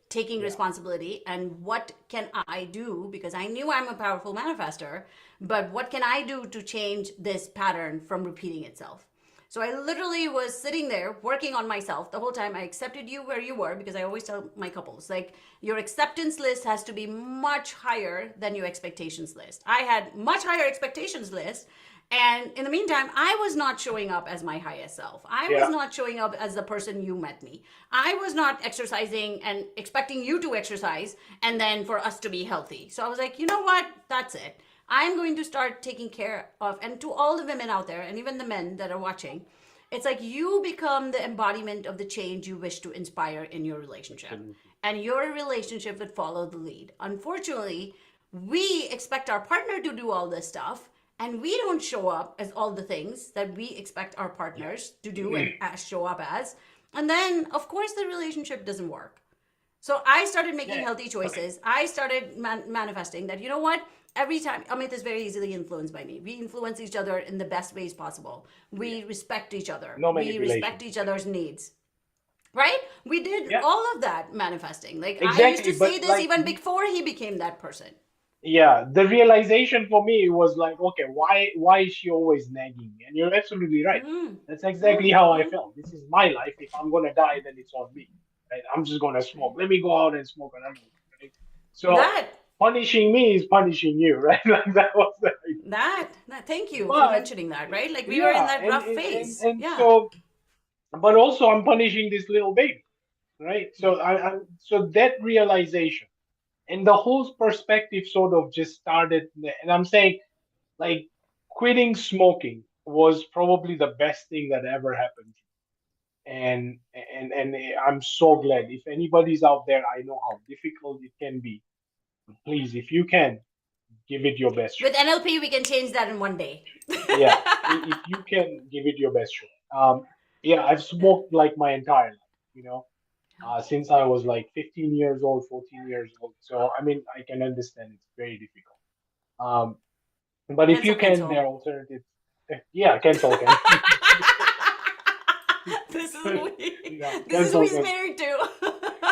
Taking Yeah. responsibility and what can I do, because I knew I'm a powerful manifester, but what can I do to change this pattern from repeating itself? So I literally was sitting there working on myself the whole time. I accepted you where you were, because I always tell my couples, like, your acceptance list has to be much higher than your expectations list. I had much higher expectations list. And in the meantime, I was not showing up as my highest self. I was Yeah. not showing up as the person you met me. I was not exercising and expecting you to exercise and then for us to be healthy. So I was like, you know what? That's it. I'm going to start taking care of, and to all the women out there, and even the men that are watching, it's like you become the embodiment of the change you wish to inspire in your relationship. Absolutely. And your relationship would follow the lead. Unfortunately, we expect our partner to do all this stuff, and we don't show up as all the things that we expect our Yeah. partners to do and show up as. And then, of course, the relationship doesn't work. So I started making Yeah. healthy Okay. choices. I started manifesting that, you know what? Every time, Amit is very easily influenced by me. We influence each other in the best ways possible. Yeah. We respect each other. No We respect manipulation. each other's needs, right? We did Yeah. all of that manifesting. Like I used Exactly. to say But this like even the before he became that person. yeah, the realization for me was like, okay, why is she always nagging me? And you're absolutely right. Mm, That's mm, exactly how I mm. felt. This is my life. If I'm gonna die, then it's on me. Right? I'm just gonna smoke. Right. Let me go out and smoke another one. Right? So That, punishing me is punishing you, right? Like that was the idea. that. Thank you for But mentioning that. Right? Like we were in yeah, that and rough and and, phase. and Yeah. so, but also I'm punishing this little baby, right? Yeah. So so that realization and the whole perspective sort of just started, and I'm saying like quitting smoking was probably the best thing that ever happened. And I'm so glad. If anybody's out there, I know how difficult it can be. But please, if you can, give it your best With shot. NLP, we can change that in one day. Yeah, if you can, give it your best shot. Yeah, I've Yeah. smoked like my entire life, since I was like 15 years old, 14 years old. So I mean, I can understand it's very difficult. Um, but if you Cancel, can, there cancel. are alternatives. Yeah, cancel, cancel. This is who Yeah, this is who cancel, he's cancel. married to.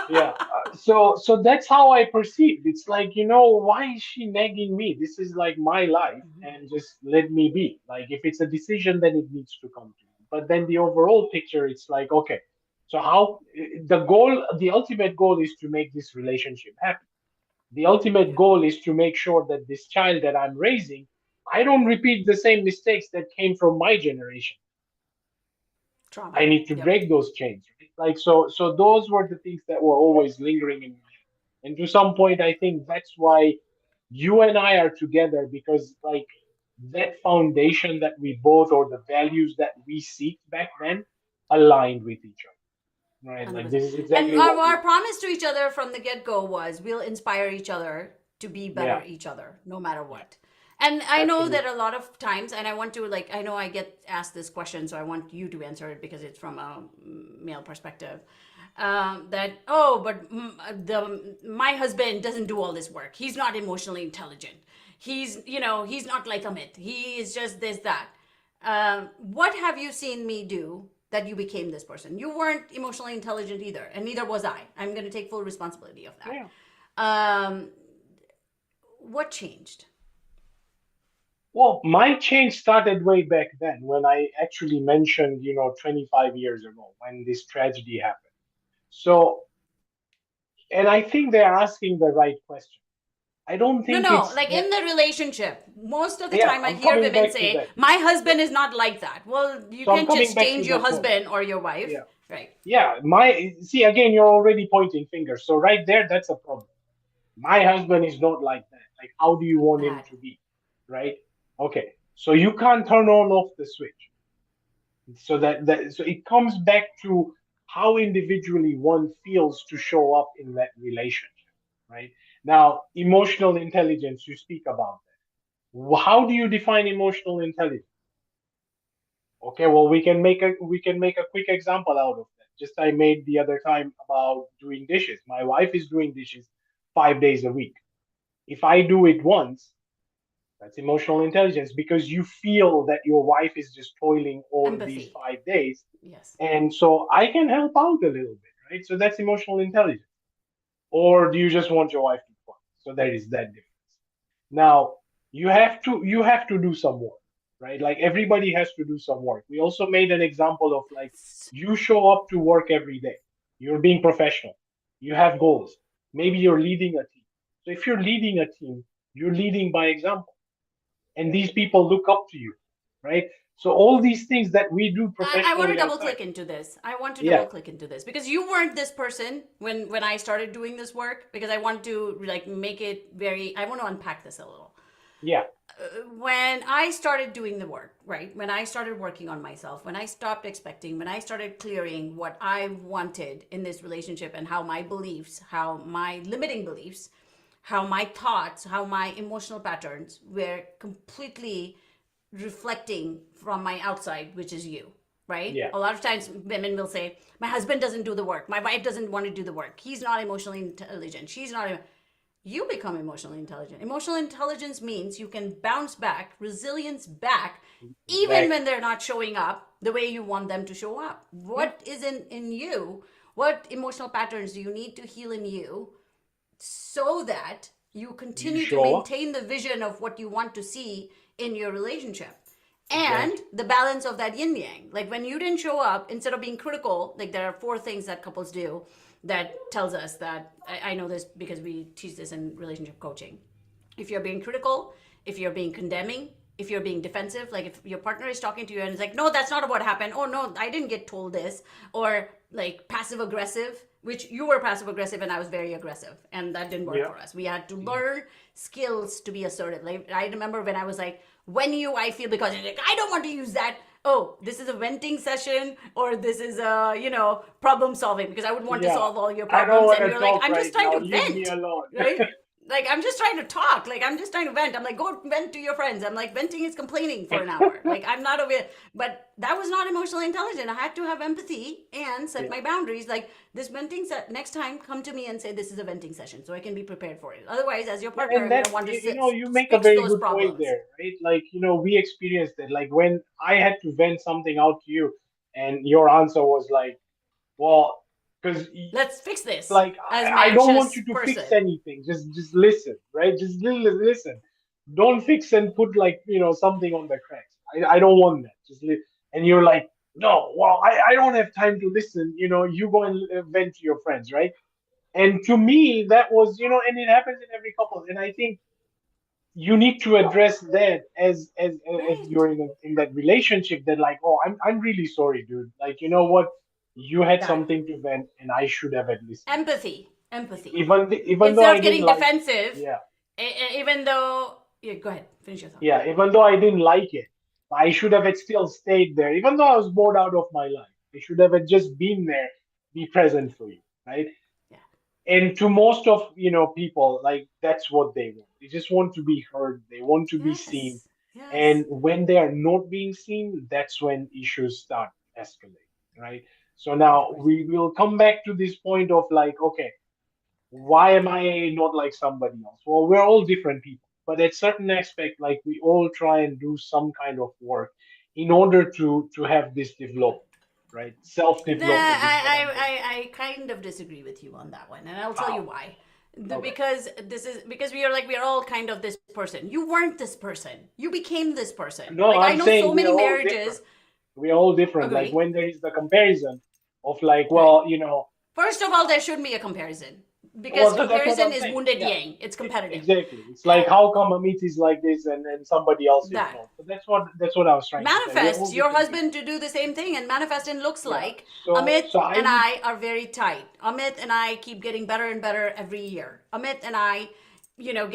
Yeah. So that's how I perceived. It's like, why is she nagging me? This is like my life, and just let me be. Like, if it's a decision, then it needs to come to me. But then the overall picture, it's like, okay, so how the ultimate goal is to make this relationship happy. The ultimate Yeah. goal is to make sure that this child that I'm raising, I don't repeat the same mistakes that came from my generation. I Trauma. need to Yep. break those chains, right? Like, so those were the things that were always lingering in my head. And to some point, I think that's why you and I are together, because like that foundation that we both, or the values that we seek back then, aligned with each other, right? Like, 100%. this is And exactly our, what we our want. promise to each other from the get go was we'll inspire each other to be Yeah, better each other, no matter yeah, what. And I know that absolutely. a lot of times, and I want to, like, I know I get asked this question, so I want you to answer it because it's from a male perspective. That, oh, but my husband doesn't do all this work. He's not emotionally intelligent. He's not like Amit. He is just this, that. What have you seen me do that you became this person? You weren't emotionally intelligent either, and neither was I. I'm going to take full responsibility of that. Yeah. Um, what changed? Well, my change started way back then when I actually mentioned, 25 years ago when this tragedy happened. So, and I think they're asking the right question. I don't No, think no, it's like that. in the relationship, most of the Yeah, time I I'm hear coming women back to say, that. my Yeah. husband is not like that. Well, you So I'm can't coming just back to change your that point. husband or your wife, Yeah. right? Yeah. My, see, again, you're already pointing fingers. So right there, that's a problem. My husband is not like that. Like, how do you want him Bad. to be? Right? Okay. So you can't turn on off the switch. So it comes back to how individually one feels to show up in that relationship, right? Now, emotional intelligence, you speak about that. How do you define emotional intelligence? Okay, well, we can make a quick example out of that. Just I made the other time about doing dishes. My wife is doing dishes 5 days a week. If I do it once, that's emotional intelligence because you feel that your wife is just toiling all these Empathy. 5 days. Yes. And so I can help out a little bit, right? So that's emotional intelligence. Or do you just want your wife to fun? So there is that difference. Now you have to do some work, right? Like everybody has to do some work. We also made an example of like you show up to work every day. You're being professional. You have goals. Maybe you're leading a team. So if you're leading a team, you're leading by example. And these people look up to you, right? So all these things that we do I want to professionally double outside. click into this. I want to double Yeah, click into this because you weren't this person when I started doing this work because I want to like make it very I want to unpack this a little. yeah, When I started doing the work, right? When I started working on myself, when I stopped expecting, when I started clearing what I wanted in this relationship and how my beliefs, how my limiting beliefs, how my thoughts, how my emotional patterns were completely reflecting from my outside, which is you, right? yeah, A lot of times women will say, my husband doesn't do the work. My wife doesn't want to do the work. He's not emotionally intelligent. She's not. You become emotionally intelligent. Emotional intelligence means you can bounce back, resilience back, even when exactly. they're not showing up the way you want them to show up. Yeah, What is in you? What emotional patterns do you need to heal in you so that you you continue to show up. maintain the vision of what you want to see in your relationship? And Exactly. the balance of that yin yang. Like when you didn't show up, instead of being critical, like there are four things that couples do that tells us that I know this because we teach this in relationship coaching. If you're being critical, if you're being condemning, if you're being defensive, like if your partner is talking to you and it's like, no, that's not what happened. Oh, no, I didn't get told this. Or like passive aggressive, which you were passive aggressive and I was very aggressive. And that didn't work Yeah. for us. We had to Yeah. learn skills to be assertive. Like I remember when I was like, when you, I feel because like, I don't want to use that. Oh, this is a venting session or this is a, problem solving because I would want to Yeah. solve all your I don't problems. want And to you're like, talk I'm just right trying now. to Leave me vent, alone. right? Like I'm just trying to talk. Like I'm just trying to vent. I'm like, go vent to your friends. I'm like, venting is complaining for an hour. Like I'm not aware, but that was not emotionally intelligent. I had to have empathy and set Yeah. my boundaries. Like this venting next time, come to me and say this is a venting session, so I can be prepared for it. Otherwise, as your Yeah, partner, and I'm gonna that want to you make a fix very those good point problems. there, right? Like, we experienced it. Like when I had to vent something out to you, and your answer was like, well, because Let's fix this like as my I don't want anxious you to fix person. anything. Just listen, right? Just listen. Don't fix and put like something on the cracks. I don't want that. And you're like, no, well, I don't have time to listen. You go and vent to your friends, right? And to me, that was and it happens in every couple. And I think you need to address that as Right. you're in that relationship. That like, oh, I'm really sorry, dude. Like, you know what? You had That something to vent, and I should have at listened to empathy, empathy. you. Even though Instead I of didn't getting like, defensive, yeah, even though, yeah, go ahead, finish your thought. yeah. Even though I didn't like it, I should have still stayed there. Even though I was bored out of my life, I should have just been there, be present for you, right? Yeah. And to most of people, like that's what they want. They just want to be heard. They want to be seen. Yes. Yes. And when they are not being seen, that's when issues start escalating, right? So now 100%. we will come back to this point of like, okay, why am I not like somebody else? Well, we're all different people, but at certain aspect, like we all try and do some kind of work in order to have this development, right? Self Nah, development is what I'm going. I kind of disagree with you on that one, and I'll tell you How? why. Okay. because this is because we are like we are all kind of this person. You weren't this person. You became this person. No, Like I I'm know so saying we many are all marriages. different. We are all different. Like Agree. when there is the comparison of like, Right. well, First of all, there shouldn't be a comparison because well, that's what comparison I'm is saying. wounded Yeah, yang. It's competitive. exactly. It's like Uh, how come Amit is like this and somebody else is that not. So that's what I was trying to say. We're all manifest your different people. husband to do the same thing, and manifest and looks Yeah. like So Amit so I and would I are very tight. Amit and I keep getting better and better every year. Amit and I,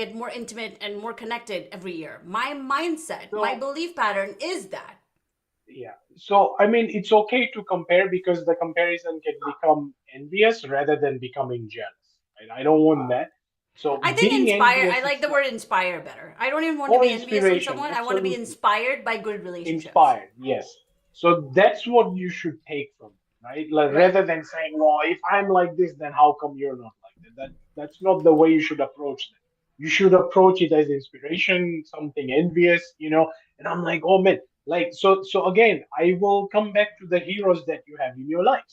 get more intimate and more connected every year. My mindset, my so belief pattern is that. yeah. So I mean, it's okay to compare because the comparison can become envious rather than becoming jealous. And I don't want that. So I think being inspire, I envious, like it's the like word inspire better. I don't even want to or be envious on inspiration. someone. I want to be Absolutely. inspired by good relationships. Inspired, yes. So that's what you should take from it, right? Like, Right. rather than saying, well, if I'm like this, then how come you're not like that? That's not the way you should approach that. You should approach it as inspiration, something envious, and I'm like, oh man, like so again, I will come back to the heroes that you have in your lives.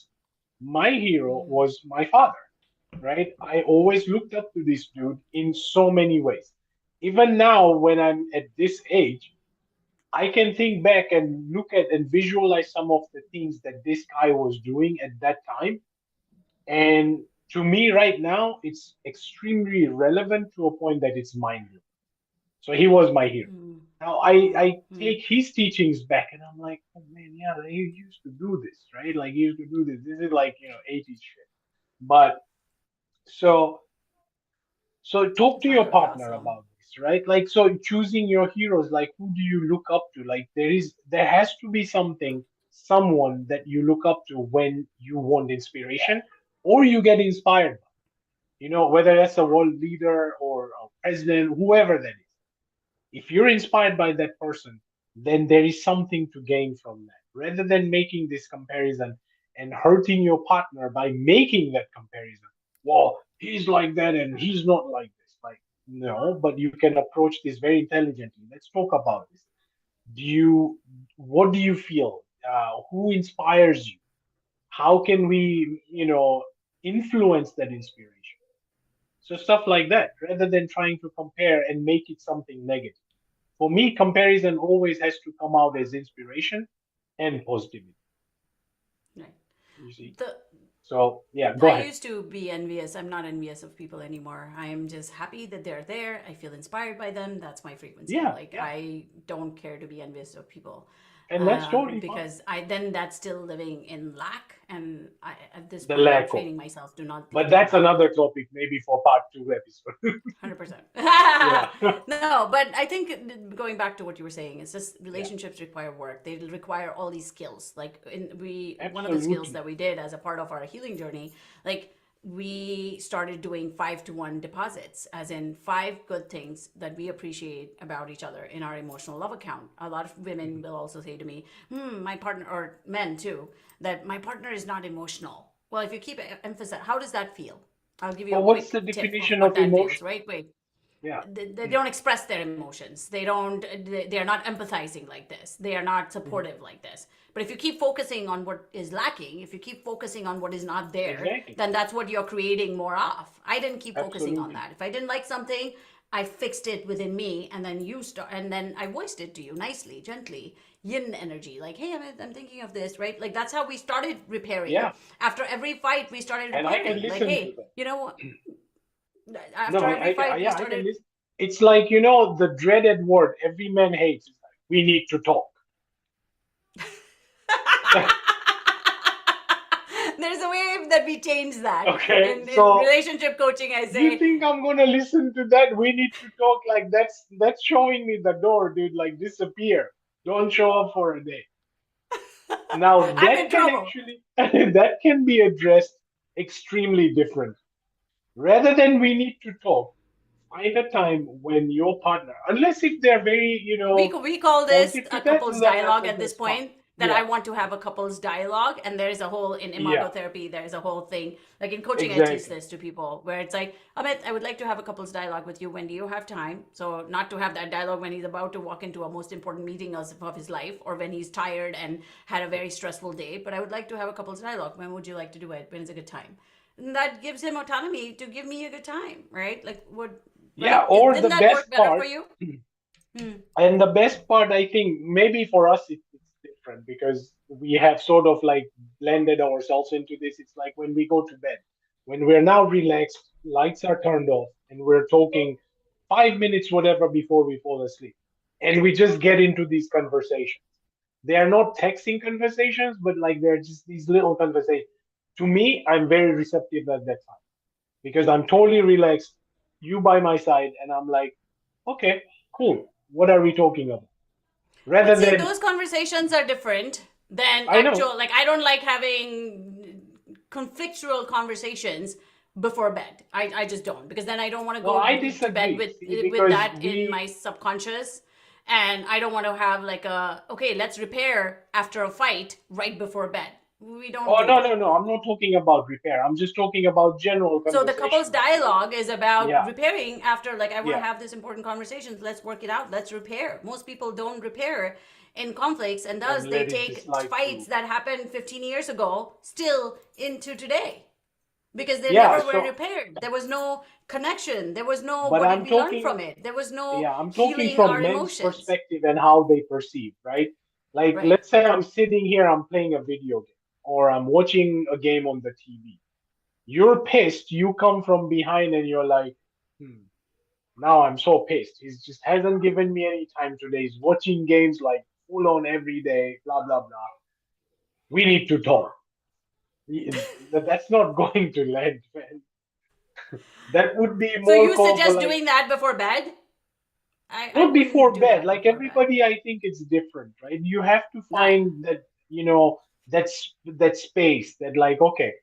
My hero was my father, right? I always looked up to this dude in so many ways. Even now, when I'm at this age, I can think back and look at and visualize some of the things that this guy was doing at that time. And to me, right now, it's extremely relevant to a point that it's mind blowing. So he was my hero. Now I take his teachings back and I'm like, oh man, yeah, he used to do this, right? Like he used to do this. This is like, 80s shit. But so So Your talk to your father was partner awesome. about this, right? Like so choosing your heroes, like who do you look up to? Like there has to be someone that you look up to when you want inspiration or you get inspired by. Whether that's a world leader or a president, whoever that is. If you're inspired by that person, then there is something to gain from that. Rather than making this comparison and hurting your partner by making that comparison. Well, he's like that and he's not like this. Like, no, but you can approach this very intelligently. Let's talk about this. What do you feel? Who inspires you? How can we, influence that inspiration? So stuff like that, rather than trying to compare and make it something negative. For me, comparison always has to come out as inspiration and positivity. Right. You see? The So yeah, go I ahead. used to be envious. I'm not envious of people anymore. I am just happy that they're there. I feel inspired by them. That's my frequency. Yeah, Like yeah, I don't care to be envious of people, and that's totally fine. because I then that's still living in lack. And at this The point, I'm lack of, training myself to not but live in that's lack. another topic, maybe for part two episode. 100%. Yeah, No, but I think going back to what you were saying, it's just yeah, relationships require work. They require all these skills. Like one of the skills absolutely. that we did as a part of our healing journey, like we started doing 5-to-1 deposits, as in 5 good things that we appreciate about each other in our emotional love account. A lot of women Mhm. will also say to me, my partner, or men too, that my partner is not emotional. Well, if you keep emphasizing, how does that feel? I'll give you a But what's the quick tip of definition what of that feels, emotion? right? Wait. Yeah. They don't express their emotions. They don't. They are not empathizing like this. They are not Mhm. supportive like this. But if you keep focusing on what is lacking, if you keep focusing on what is not there, Exactly. then that's what you're creating more of. I didn't keep focusing on Absolutely. that. If I didn't like something, I fixed it within me, and then and then I voiced it to you nicely, gently, yin energy, like, hey, I'm thinking of this, right? Like that's how we started repairing. Yeah, After every fight, we started and I can repairing. Like, listen to hey, that. after No, every fight, we yeah, I can started. listen. It's like the dreaded word every man hates. It's like we need to talk. There's a way that we change that. Okay, In so relationship coaching, I you say, think I'm gonna listen to that? We need to talk. Like that's showing me the door, dude. Like disappear. Don't show up for a day. Now I'm that in can trouble. actually that can be addressed extremely different. Rather than we need to talk, find a time when your partner, unless if they're very We call this pointed to a that, couple's then dialogue at this that's fine. point. that I Yeah, want to have a couple's dialogue. And there's a whole, in yeah, imagotherapy, there's a whole thing. Like in coaching, I teach exactly. this to people where it's like, Amit, I would like to have a couple's dialogue with you. When do you have time? So, not to have that dialogue when he's about to walk into a most important meeting of his life, or when he's tired and had a very stressful day, but I would like to have a couple's dialogue. When would you like to do it? When is a good time? And that gives him autonomy to give me a good time, right? Like, would, Yeah, right? or Didn't the that work best better for part, you? Hmm. and the best part, I think maybe for us it's different because we have sort of like blended ourselves into this. It's like when we go to bed, when we're now relaxed, lights are turned off, and we're talking 5 minutes, whatever, before we fall asleep. And we just get into these conversations. They are not texting conversations, but like they're just these little conversations. To me, I'm very receptive at that time because I'm totally relaxed, you by my side, and I'm like, okay, cool. What are we talking about? But Rather see, than, those conversations are different than I know, actual, like, I don't like having conflictual conversations before bed. I just don't, because then I don't want to well, go I to bed disagree. See, with because that in we, my subconscious. And I don't want to have like a, okay, let's repair after a fight right before bed. We don't oh, do no, that. no, no, I'm not talking about repair. I'm just talking about general So the couple's conversation. Like, dialogue is about yeah, repairing after, like, I want to yeah. have this important conversation. Let's work it out. Let's repair. Most people don't repair in conflicts, and thus And they let it take slide fights through. that happened 15 years ago still into today because they Yeah, never were so, repaired. There was no connection. There was no, but what did I'm we learn talking, from it? There was no yeah, I'm talking healing from our men's emotions. perspective and how they perceive, right? Like, Right. let's say I'm sitting here, I'm playing a video game, or I'm watching a game on the TV. You're pissed, you come from behind and you're like, hmm, now I'm so pissed. He just hasn't given me any time today. He's watching games like full on every day, blah, blah, blah. We need to talk. That's not going to land, man. That would be So more you of suggest like, doing that before bed? I not wouldn't before do bed. that Like before bed. everybody, I think it's different, right? You have to Nah. find that, that's that space that like, okay,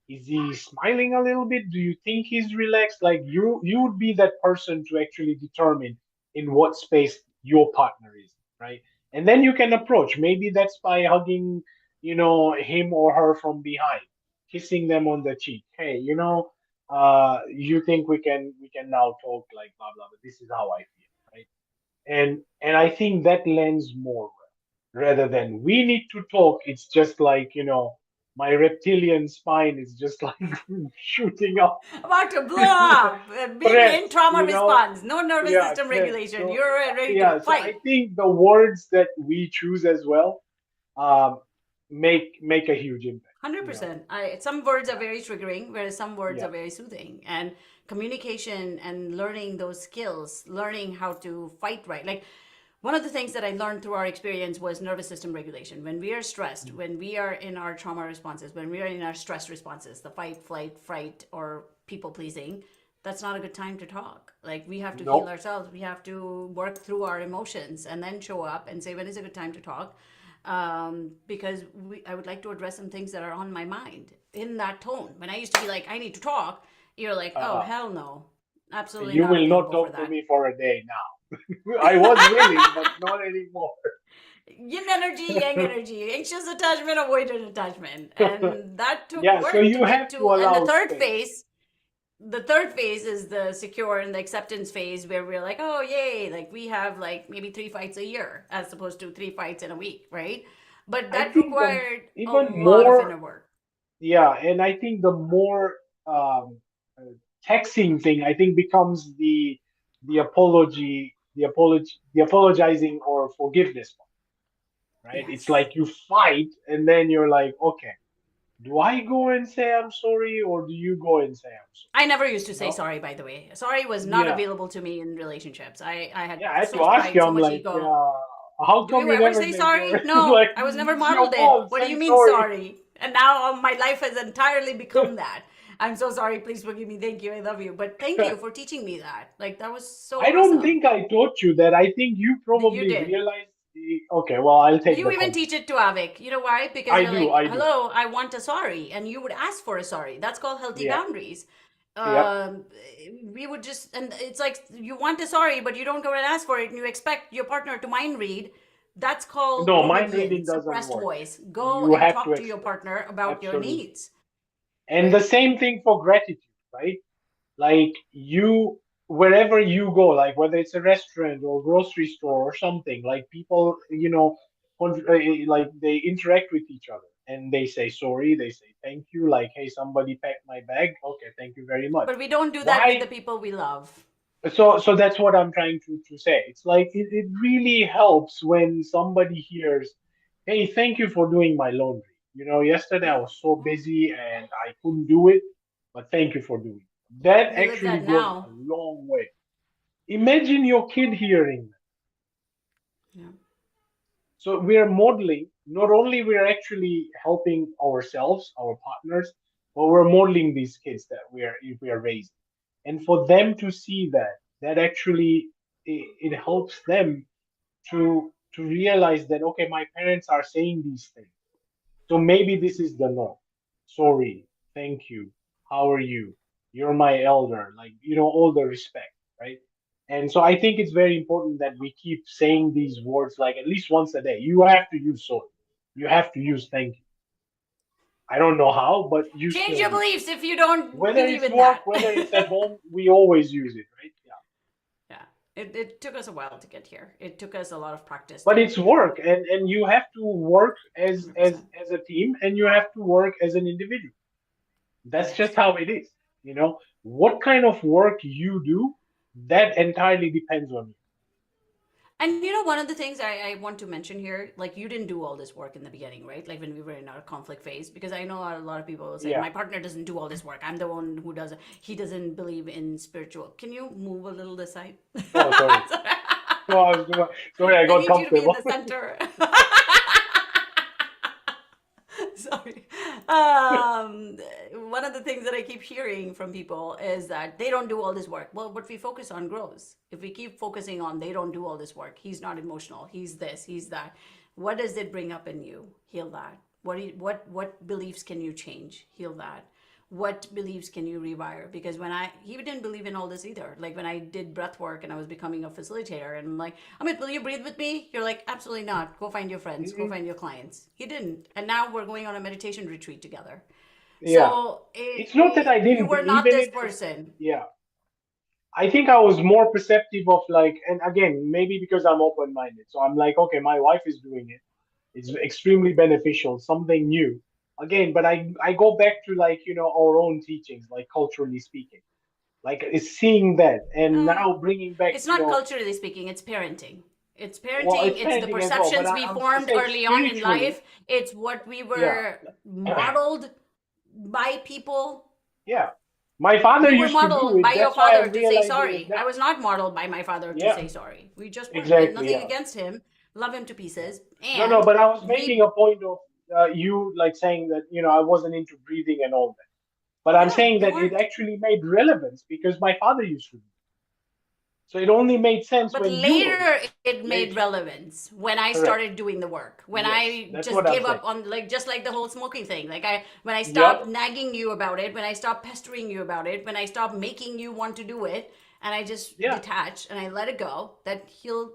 is he smiling a little bit? Do you think he's relaxed? Like you would be that person to actually determine in what space your partner is, right? And then you can approach. Maybe that's by hugging, him or her from behind, kissing them on the cheek. Hey, you think we can now talk like blah blah, but this is how I feel, right? And I think that lends more rather than we need to talk. It's just like, my reptilian spine is just like shooting up About to blow up, being in threats, trauma response, no nervous yeah, system threats. regulation. So You're ready to yeah, so fight. I think the words that we choose as well um, make a huge impact. 100%. Some words are Yeah, very triggering, whereas some words yeah, are very soothing. And communication and learning those skills, learning how to fight right. Like, one of the things that I learned through our experience was nervous system regulation. When we are stressed, when we are in our trauma responses, when we are in our stress responses, the fight, flight, fright, or people pleasing, that's not a good time to talk. Like, we have to heal no, ourselves. We have to work through our emotions and then show up and say when is a good time to talk. Because I would like to address some things that are on my mind in that tone. When I used to be like, I need to talk, you're like, oh, uh, hell no. Absolutely you not will not available for talk to that. me for a day now. I was willing, but not anymore. Yin energy, yang energy, anxious attachment, avoidant attachment. And that took Yeah, so work to you get have to to. And allow space. the third phase is the secure and the acceptance phase where we're like, oh, yay, like we have like maybe 3 fights a year as opposed to 3 fights in a week, right? But I that think the required a even lot of more, inner work. yeah, and I think the more uh, taxing thing, I think becomes the apologizing or forgiveness one, right? It's Yes. like you fight, and then you're like, okay, do I go and say I'm sorry, or do you go and say I'm sorry? I never used to You say know? sorry, by the way. Sorry was not Yeah, available to me in relationships. I had yeah. I had so to much ask you. pride, so I'm much like, ego. how Do come you you ever never say made your sorry? No, like? I was never It's your modeled it. fault. What do Say you mean sorry. sorry? And now my life has entirely become that. I'm so sorry. Please forgive me. Thank you. I love you. But thank you for teaching me that. Like, that was so I don't awesome. think I taught you that. I think you You probably did. realized. Okay, well, I'll take You the even teach compliment. it to Avik. You know why? Because I you're do, like, I do. hello, I want a sorry. And you would ask for a sorry. That's called healthy Yeah, boundaries. yep. Um, we would just, and it's like you want a sorry, but you don't go and ask for it, and you expect your partner to mind read That's called No, rule of mind yin, reading doesn't suppressed work. voice. Go You and have to talk to your express. partner about your Absolutely. needs, And the right? same thing for gratitude, right? Like you, wherever you go, like whether it's a restaurant or grocery store or something, like people, like they interact with each other and they say sorry, they say thank you, like, hey, somebody packed my bag. Okay, thank you very much. But we don't do that with the Why? people we love. So that's what I'm trying to say. It's like it really helps when somebody hears, hey, thank you for doing my laundry. Yesterday I Yeah, was so yeah. busy and I couldn't do it, but thank you for doing it. That We live actually that goes a now. long way. Imagine your kid hearing that. Yeah. So we are modeling, not only we are actually helping ourselves, our partners, but we're modeling these kids that we are raising. And for them to see that, that actually it helps them to realize that, okay, my parents are saying these things, so maybe this is the norm. Sorry, thank you, how are you, you're my elder, like, all the respect, right? And so I think it's very important that we keep saying these words, like at least once a day. You have to use sorry, you have to use thank you. I don't know how, but you Change still your do. beliefs if you don't Whether believe it's in work, that. whether it's at home, we always use it, right? Yeah. Yeah. It took us a while to get here. It took us a lot of practice to But get it's here. work, and you have to work as as 100%. as a team, and you have to work as an individual. That's just Yes. how it is. What kind of work you do, that entirely depends on you. And one of the things I want to mention here, like you didn't do all this work in the beginning, right? Like when we were in our conflict phase, because I know a lot of people will say, Yeah. my partner doesn't do all this work. I'm the one who does it. He doesn't believe in spiritual. Can you move a little this side? Oh, sorry. No, I was sorry. I I got need you to be in comfortable. the center. Sorry. One of the things that I keep hearing from people is that they don't do all this work. Well, what we focus on grows. If we keep focusing on they don't do all this work, he's not emotional, he's this, he's that. What does it bring up in you? Heal that. What beliefs can you change? Heal that. What beliefs can you rewire? Because he didn't believe in all this either. Like when I did breath work and I was becoming a facilitator, and I'm like, Amit, will you breathe with me? You're like, absolutely not. Go find your friends. Go Mhm. find your clients. He didn't, and now we're going on a meditation retreat together. Yeah. So It's not that I you didn't were not believe in this it. person. Yeah. I think I was more perceptive of, like, and again, maybe because I'm open-minded. So I'm like, okay, my wife is doing it. It's extremely beneficial, something new. Again, but I go back to, like, our own teachings, like culturally speaking, like it's seeing that, and No, now bringing back, it's not culturally speaking. It's parenting. It's well, parenting. it's It's the parenting as well, but perceptions we I'm formed saying early on in spiritually, life. It's what we yeah. were modeled by people. Yeah. My father You were used to do modeled it. by your That's why father I'm to say realizing it sorry. I now. was not modeled by my father to Yeah, say sorry. We just weren't. And exactly. nothing Yeah. against him. Love him to Yeah. pieces. No, no, And but I was making we, a point of you, like, saying that, I wasn't into breathing and all that. But I'm yeah, saying you that it weren't. actually made relevance because my father used to do it. So it only made sense But when you were doing later it it made later. relevance when I Correct. started doing the work. When Yes, I that's just what I'm gave saying. up on, like, just like the whole smoking thing. Like when I stopped Yep. nagging you about it, when I stopped pestering you about it, when I stopped making you want to do it, and I just Yeah. detached and I let it go, that he'll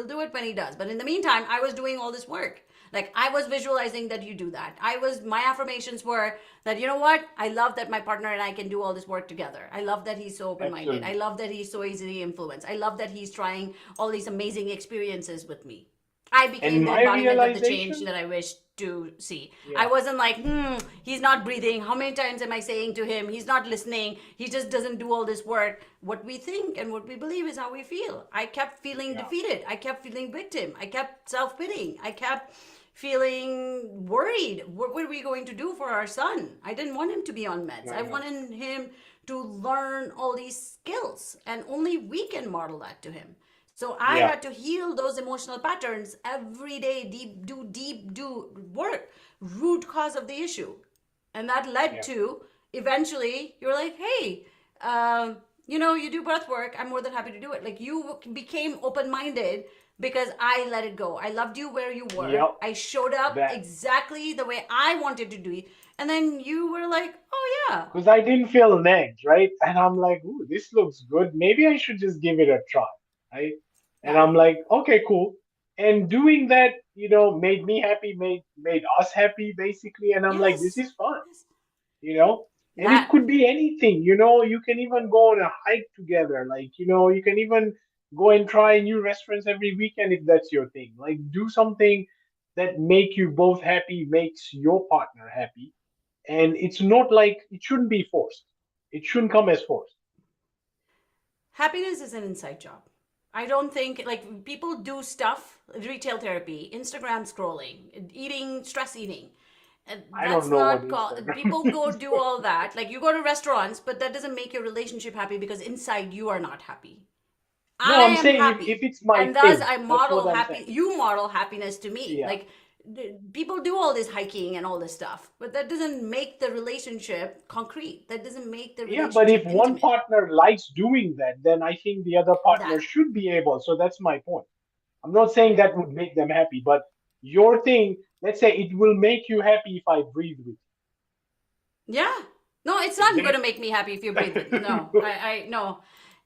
do it when he does. But in the meantime, I was doing all this work. Like I was visualizing that you do that. My affirmations were that, you know what, I love that my partner and I can do all this work together. I love that he's so open-minded. I Absolutely. love that he's so easily influenced. I love that he's trying all these amazing experiences with me. I And became the my embodiment of the change realization, that I wished to see. I yeah, wasn't like, he's not breathing. How many times am I saying to him, he's not listening. He just doesn't do all this work. What we think and what we believe is how we feel. I kept feeling yeah, defeated. I kept feeling victim. I kept self pitying. I kept feeling worried. What were we going to do for our son? I didn't want him to be on meds. I I know. wanted him to learn all these skills, and only we can model that to him. So I Yeah, had to heal those emotional patterns every day, do work, root cause of the issue. And that led yeah, to eventually you're like, hey, you do breath work. I'm more than happy to do it. Like you became open minded because I let it go. I loved you where you were. yep. I showed up That, exactly the way I wanted to do it. And then you were like, oh, yeah. because I didn't feel nagged, right? And I'm like, ooh, this looks good. Maybe I should just give it a try, right? And Yeah. I'm like, okay, cool. and doing that, made me happy, made us happy basically. And I'm like, this Yes. is fun, Yes. you know. And it That could be anything, you can even go on a hike together, like, you can even go and try new restaurants every weekend if that's your thing. Like, do something that make you both happy, makes your partner happy. And it's not like, it shouldn't be forced, it shouldn't come as forced. happiness is an inside job. I don't think like people do stuff, retail therapy, Instagram scrolling, eating, stress eating. I don't That's know what not called. Instagram People go is. do all that. Like you go to restaurants, but that doesn't make your relationship happy because inside you are not happy. No, I I'm am saying if happy, it's my and thus thing, I that's what model I'm happy. saying. You model happiness to me. Yeah. Like people do all this hiking and all this stuff, but that doesn't make the relationship concrete. That doesn't make the Yeah, but if relationship one intimate. partner likes doing that, then I think the other partner That should be able. So that's my point. I'm not saying right. that would make them happy, but your thing, let's say it will make you happy if I breathe with Yeah. No, it's you. not going to Exactly. make me happy if you breathe with. No, I no.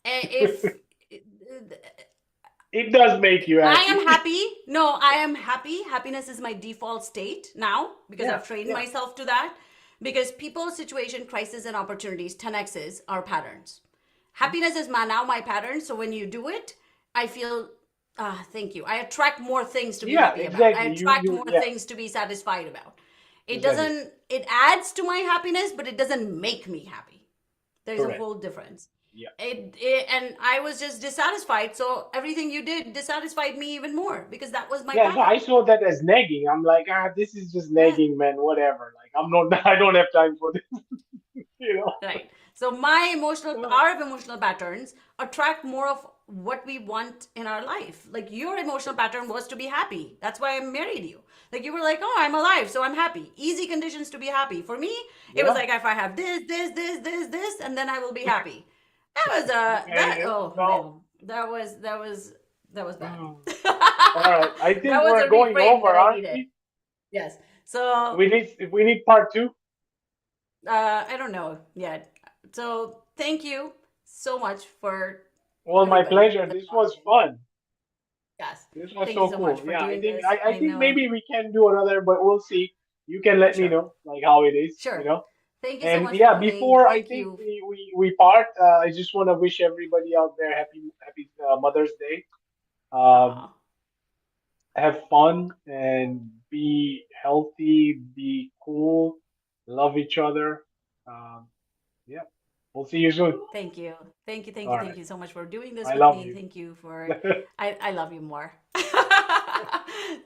If It does make you I happy. am happy, no, I Yeah. am happy. Happiness is my default state now because Yeah. I've trained Yeah. myself to that. Because people, situation, crisis, and opportunities, 10x's are patterns. Happiness is now my pattern. So when you do it, I feel, thank you. I attract more things to be Yeah, happy about. I exactly. attract more Yeah, things to be satisfied about. It exactly. doesn't, it adds to my happiness, but it doesn't make me happy. There's a Correct. whole difference. Yeah. And I was just dissatisfied. So everything you did dissatisfied me even more because that was my Yeah, so I pattern. saw that as nagging. I'm like, this is just Yeah. nagging, man, whatever. Like, I'm not, I don't have time for this, you know? Right. So our emotional patterns attract more of what we want in our life. Like your emotional pattern was to be happy. That's why I married you. Like you were like, oh, I'm alive, so I'm happy. Easy conditions to be happy. For me, it was Yeah. like if I have this, and then I will be happy. That was that. Okay. Oh No. man, that was bad. Hmm. All right. I That think was we're a going reframe over, that I aren't needed. we? Yes. So We need part two. I don't know yet. So thank you so much for Well, my everybody pleasure. that's This was watching. fun. Yes. This was Thank you so so much cool. for Yeah, I doing think this. I I think know maybe we can do another, but we'll see. You can for let me sure. know like how it is, you Sure. know. Thank you so And much for yeah, coming. before I Thank think you. we part, I just want to wish everybody out there happy Mother's Day. Um, Aw. have fun and be healthy, be cool, love each other. Um, yeah, we'll see you soon. Thank you. All Thank right, you so much for doing this I with love me. you. Thank you for I love you more.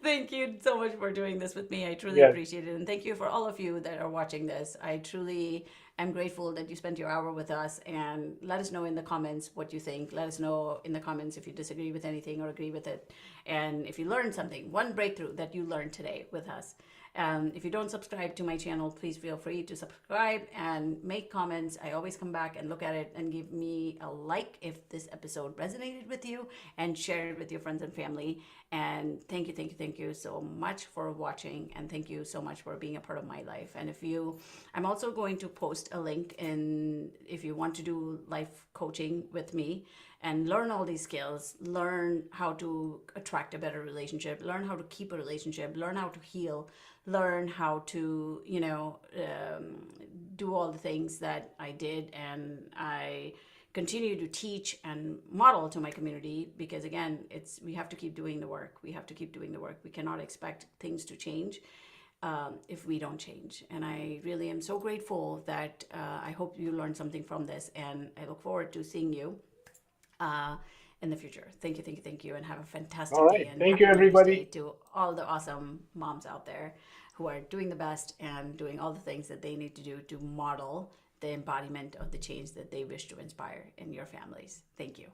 Thank you so much for doing this with me. I truly Yes. appreciate it. And thank you for all of you that are watching this. I truly am grateful that you spent your hour with us and let us know in the comments what you think. Let us know in the comments if you disagree with anything or agree with it. And if you learned something, one breakthrough that you learned today with us. If you don't subscribe to my channel, please feel free to subscribe and make comments. I always come back and look at it and give me a like if this episode resonated with you and share it with your friends and family. And thank you so much for watching. And thank you so much for being a part of my life. And I'm also going to post a link in if you want to do life coaching with me and learn all these skills, learn how to attract a better relationship, learn how to keep a relationship, learn how to heal, learn how to, do all the things that I did and I continue to teach and model to my community because again it's we have to keep doing the work, we cannot expect things to change if we don't change. And I really am so grateful that I hope you learned something from this and I look forward to seeing you uh, in the future. Thank you, and have a All fantastic day. right. And Thank you, happy Mother's Day everybody. to all the awesome moms out there who are doing the best and doing all the things that they need to do to model the embodiment of the change that they wish to inspire in your families. Thank you.